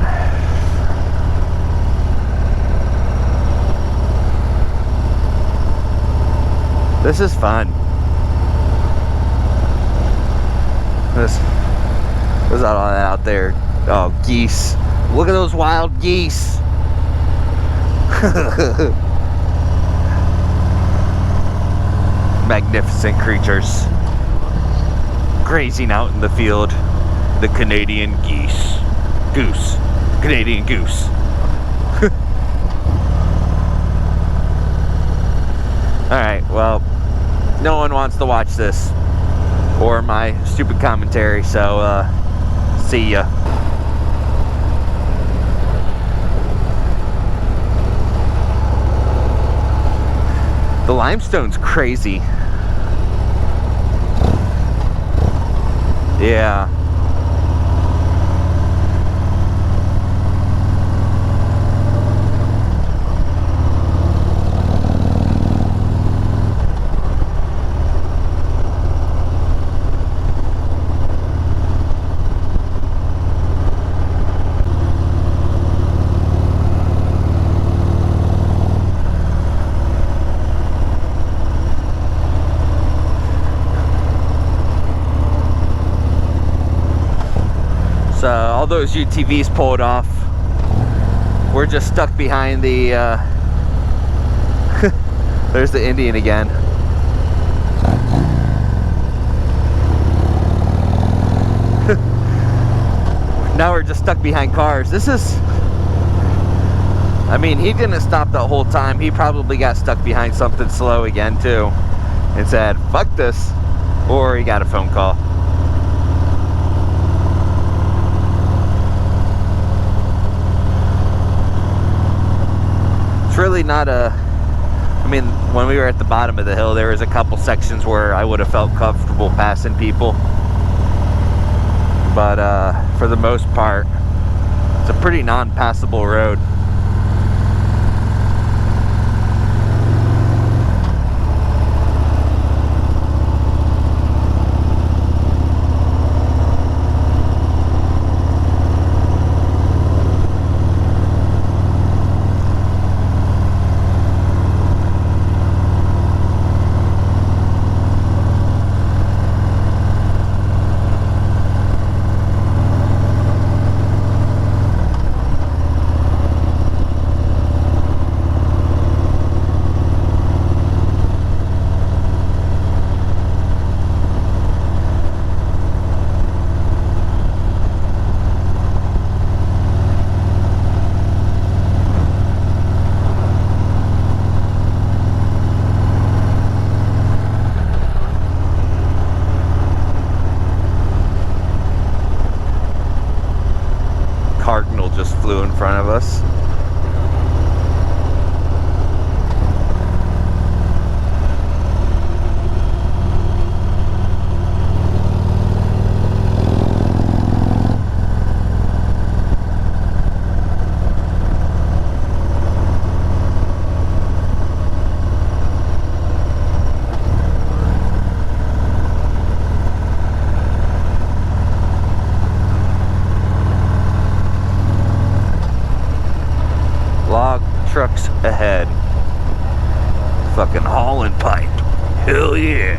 This is fun. What's all that out there? Oh, geese. Look at those wild geese. Magnificent creatures grazing out in the field. The Canadian goose. Canadian goose. Alright, well, no one wants to watch this or my stupid commentary, so see ya. The limestone's crazy. Yeah. So all those UTVs pulled off. We're just stuck behind the there's the Indian again. Now we're just stuck behind cars. This is, I mean, he didn't stop the whole time. He probably got stuck behind something slow again too and said, fuck this, or he got a phone call. Really not a, I mean, when we were at the bottom of the hill, there was a couple sections where I would have felt comfortable passing people, but for the most part it's a pretty non-passable road. Cardinal just flew in front of us. Log trucks ahead. Fucking hauling pipe. Hell yeah.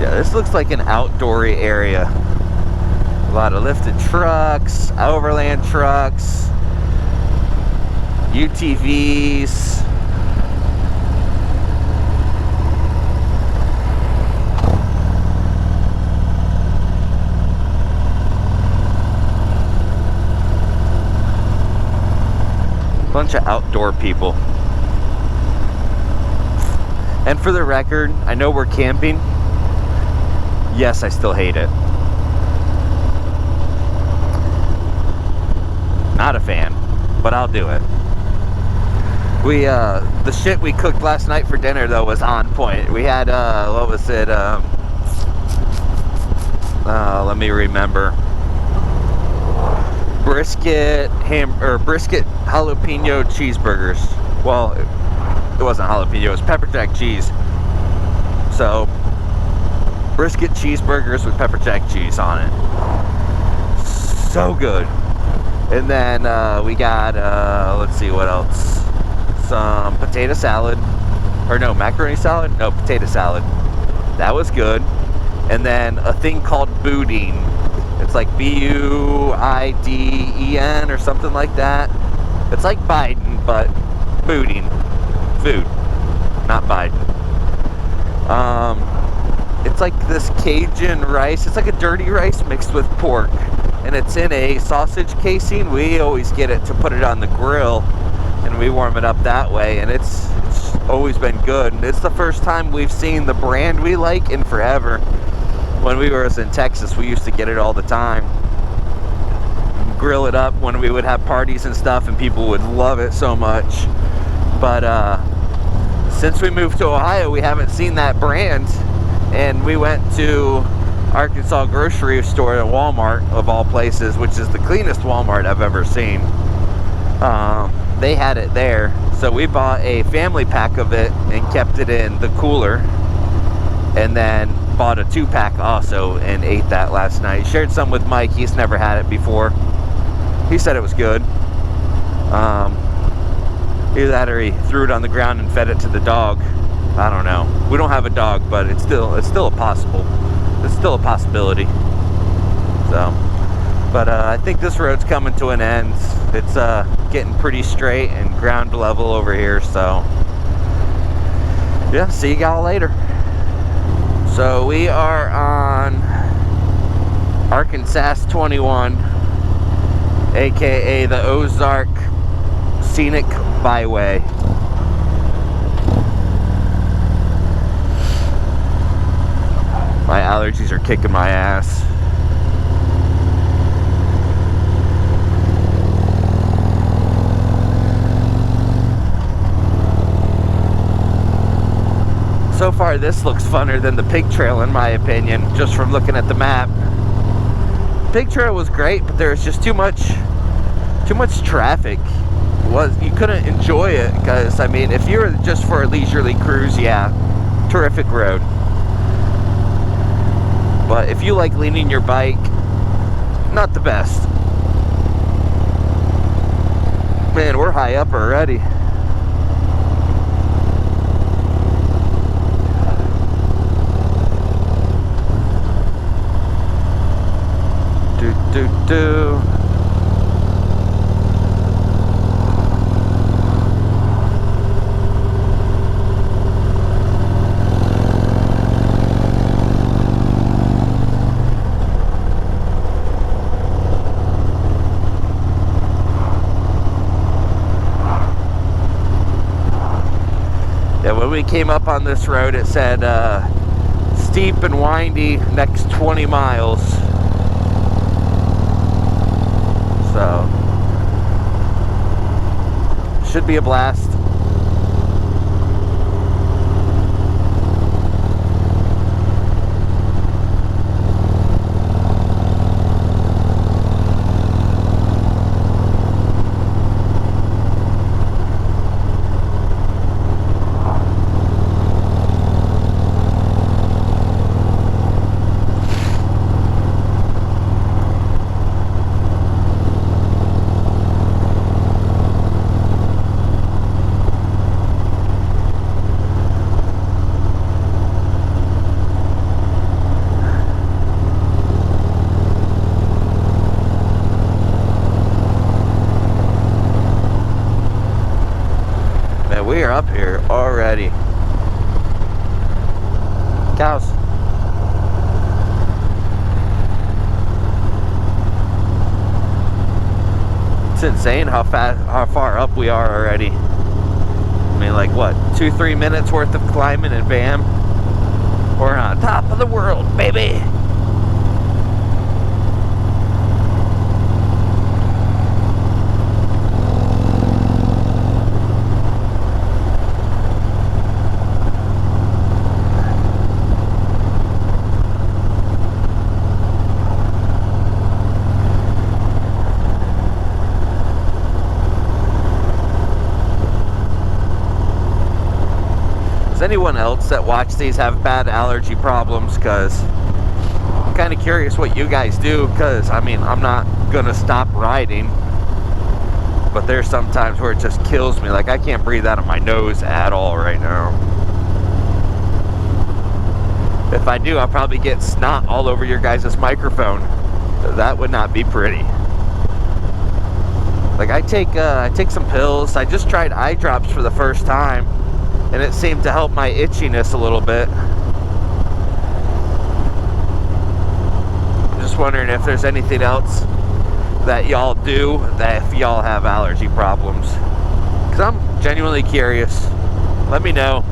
Yeah, this looks like an outdoory area. A lot of lifted trucks, overland trucks, UTVs. Bunch of outdoor people. And for the record, I know we're camping. Yes, I still hate it. Not a fan, but I'll do it. The shit we cooked last night for dinner though was on point. We had, what was it? Let me remember. Brisket jalapeno cheeseburgers. Well, it wasn't jalapeno, it was pepper jack cheese. So, brisket cheeseburgers with pepper jack cheese on it. So good. And then we got, let's see what else. Some potato salad. Or no, macaroni salad? No, potato salad. That was good. And then a thing called boudin. It's like B-U-I-D-E-N or something like that. It's like Biden, but boudin. Food. Not Biden. It's like this Cajun rice. It's like a dirty rice mixed with pork. And it's in a sausage casing. We always get it to put it on the grill. And we warm it up that way. And it's always been good. And it's the first time we've seen the brand we like in forever. When we were in Texas, we used to get it all the time. Grill it up when we would have parties and stuff, and people would love it so much. But since we moved to Ohio, we haven't seen that brand. And we went to Arkansas grocery store at Walmart, of all places, which is the cleanest Walmart I've ever seen. They had it there. So we bought a family pack of it and kept it in the cooler. And then bought a 2-pack also and ate that last night. Shared some with Mike. He's never had it before. He said it was good. Either that or he threw it on the ground and fed it to the dog. I don't know. We don't have a dog, but it's still a possibility. So, but I think this road's coming to an end. It's getting pretty straight and ground level over here. So, yeah. See y'all later. So we are on Arkansas 21, aka the Ozark Scenic Byway. My allergies are kicking my ass. So far, this looks funner than the pig trail, in my opinion, just from looking at the map. Pig trail was great, but there was just too much traffic. You couldn't enjoy it because, I mean, if you were just for a leisurely cruise, yeah, terrific road. But if you like leaning your bike, not the best. Man, we're high up already. Do. Yeah, when we came up on this road, it said steep and windy next 20 miles. So, should be a blast. We are up here already. Cows. It's insane how far up we are already. I mean, like what, 2-3 minutes worth of climbing and bam, we're on top of the world, baby. Does anyone else that watch these have bad allergy problems? Because I'm kind of curious what you guys do, because I mean, I'm not gonna stop riding, but there's some times where it just kills me. Like I can't breathe out of my nose at all right now. If I do, I'll probably get snot all over your guys' microphone. That would not be pretty. Like I take some pills. I just tried eye drops for the first time, and it seemed to help my itchiness a little bit. I'm just wondering if there's anything else that y'all do that if y'all have allergy problems. Because I'm genuinely curious. Let me know.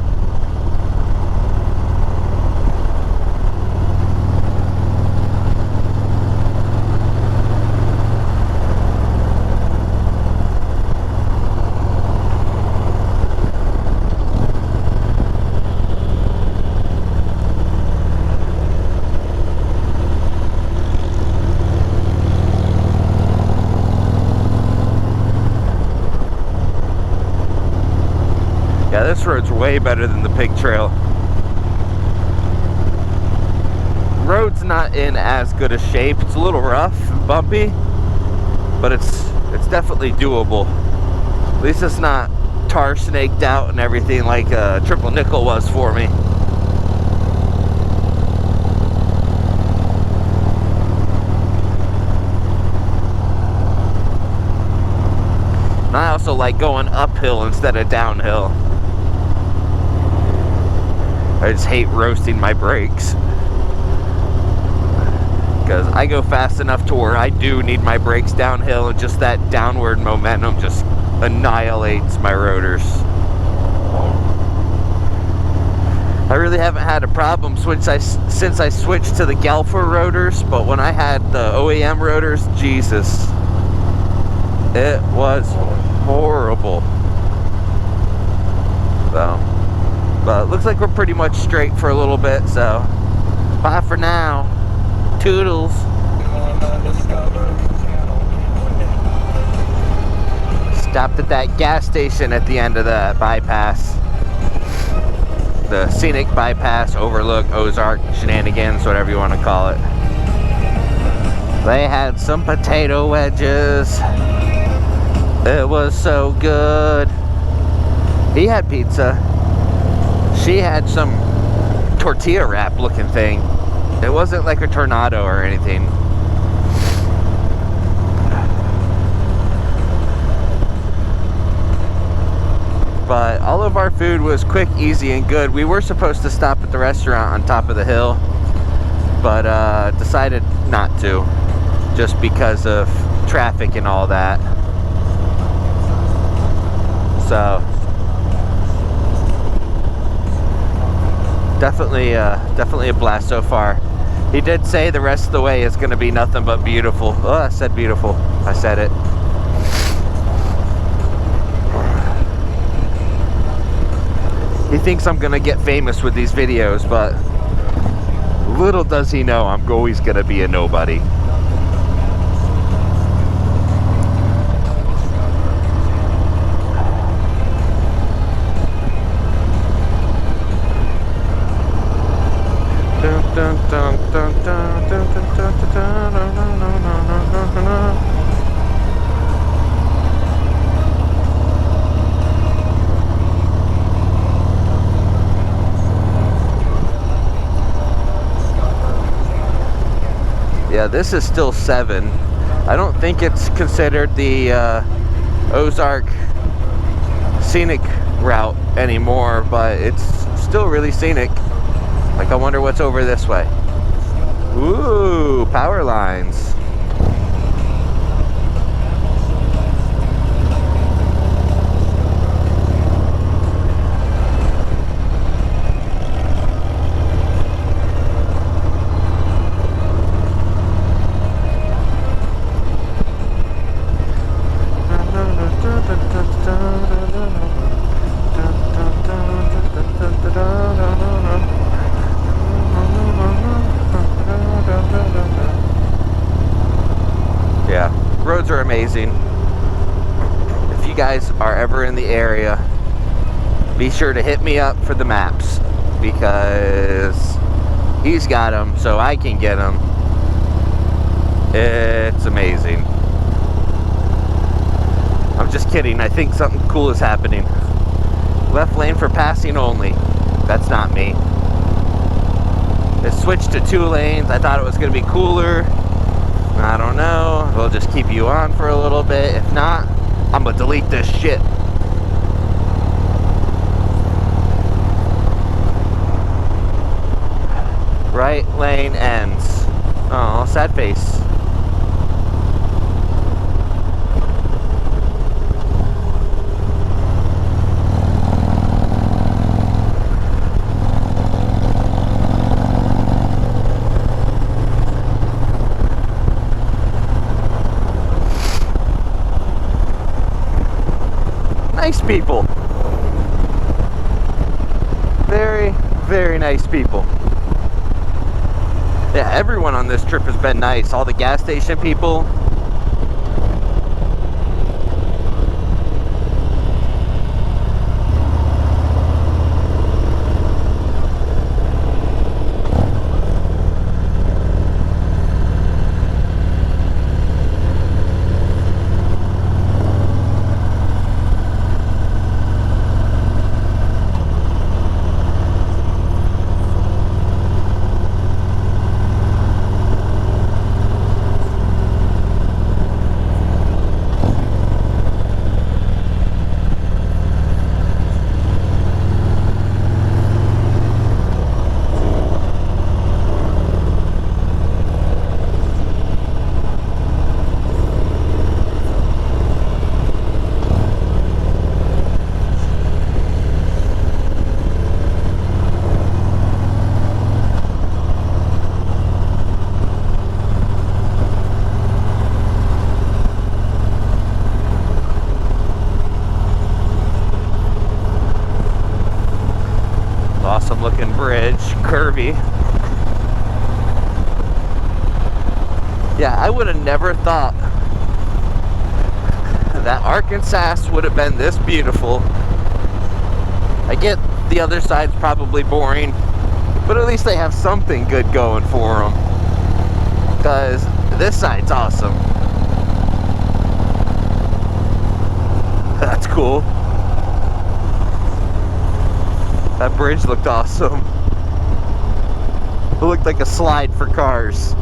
Yeah, this road's way better than the pig trail. Road's not in as good a shape. It's a little rough and bumpy, but it's definitely doable. At least it's not tar snaked out and everything like Triple Nickel was for me. And I also like going uphill instead of downhill. I just hate roasting my brakes, because I go fast enough to where I do need my brakes downhill, and just that downward momentum just annihilates my rotors. I really haven't had a problem since I switched to the Galfer rotors, but when I had the OEM rotors, Jesus, it was horrible. So, but it looks like we're pretty much straight for a little bit, so bye for now. Toodles. Stopped at that gas station at the end of the bypass. The scenic bypass, overlook, Ozark, shenanigans, whatever you want to call it. They had some potato wedges. It was so good. He had pizza. She had some tortilla wrap looking thing. It wasn't like a tornado or anything. But all of our food was quick, easy, and good. We were supposed to stop at the restaurant on top of the hill, but decided not to, just because of traffic and all that. So definitely a blast so far. He did say the rest of the way is going to be nothing but beautiful. Oh, I said beautiful. I said it. He thinks I'm going to get famous with these videos, but little does he know I'm always going to be a nobody. Yeah, this is still 7. I don't think it's considered the Ozark scenic route anymore, but it's still really scenic. Like, I wonder what's over this way. Ooh, power lines. amazing. If you guys are ever in the area, be sure to hit me up for the maps, because he's got them so I can get them. It's amazing. I'm just kidding. I think something cool is happening. Left lane for passing only. That's not me. It switched to 2 lanes. I thought it was going to be cooler. I don't know. We'll just keep you on for a little bit. If not, I'm going to delete this shit. Right lane ends. Oh, sad face. Nice people. Very, very nice people. Yeah, everyone on this trip has been nice. All the gas station people. Awesome looking bridge, curvy. Yeah, I would have never thought that Arkansas would have been this beautiful. I get the other side's probably boring, but at least they have something good going for them. Because this side's awesome. That's cool. That bridge looked awesome. It looked like a slide for cars.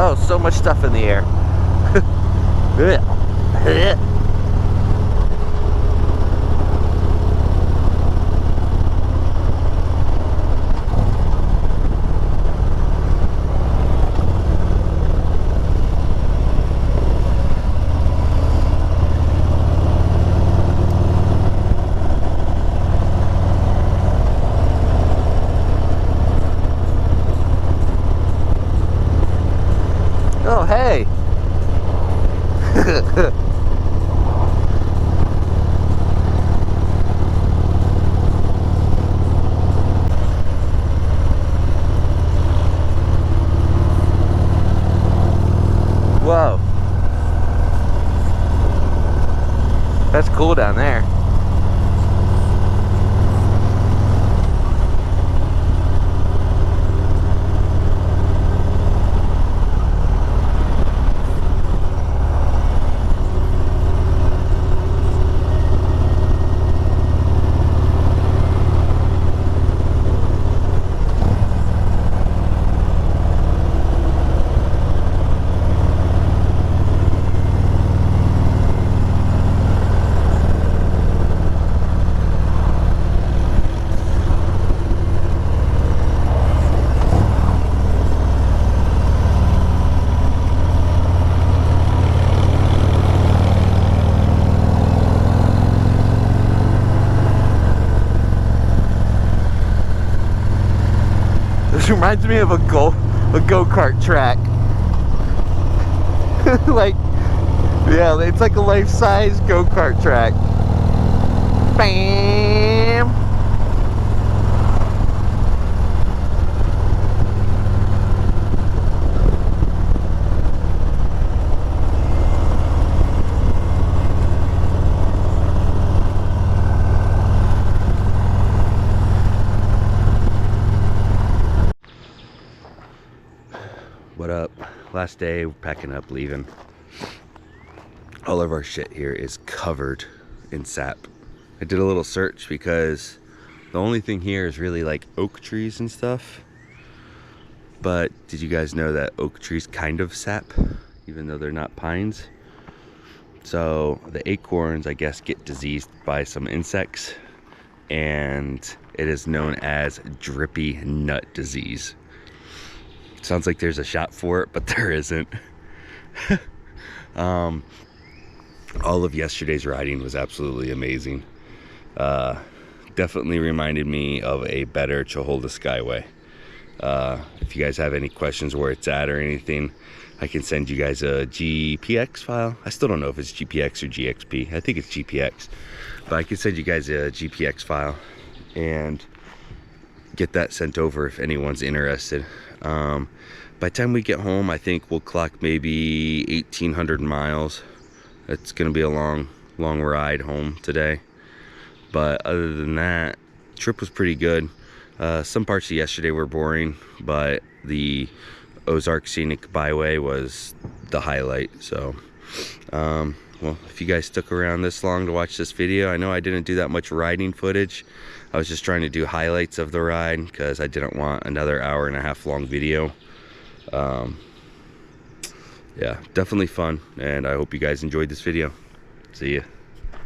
Oh, so much stuff in the air. Oh, hey. Whoa. That's cool down there. reminds me of a go-kart track. Like, yeah, it's like a life-size go-kart track. Bam! What up? Last day, we're packing up, leaving. All of our shit here is covered in sap. I did a little search because the only thing here is really like oak trees and stuff. But did you guys know that oak trees kind of sap, even though they're not pines? So the acorns, I guess, get diseased by some insects, and it is known as drippy nut disease. Sounds like there's a shot for it, but there isn't. All of yesterday's riding was absolutely amazing. Definitely reminded me of a better Chiholda Skyway. If you guys have any questions where it's at or anything, I can send you guys a GPX file. I still don't know if it's GPX or GXP. I think it's GPX, but I can send you guys a GPX file and get that sent over if anyone's interested. By the time we get home, I think we'll clock maybe 1,800 miles. It's gonna be a long ride home today. But other than that, trip was pretty good. Some parts of yesterday were boring, but the Ozark Scenic Byway was the highlight. So, well, if you guys stuck around this long to watch this video, I know I didn't do that much riding footage. I was just trying to do highlights of the ride because I didn't want another 1.5 hour long video. Yeah, definitely fun, and I hope you guys enjoyed this video. See ya.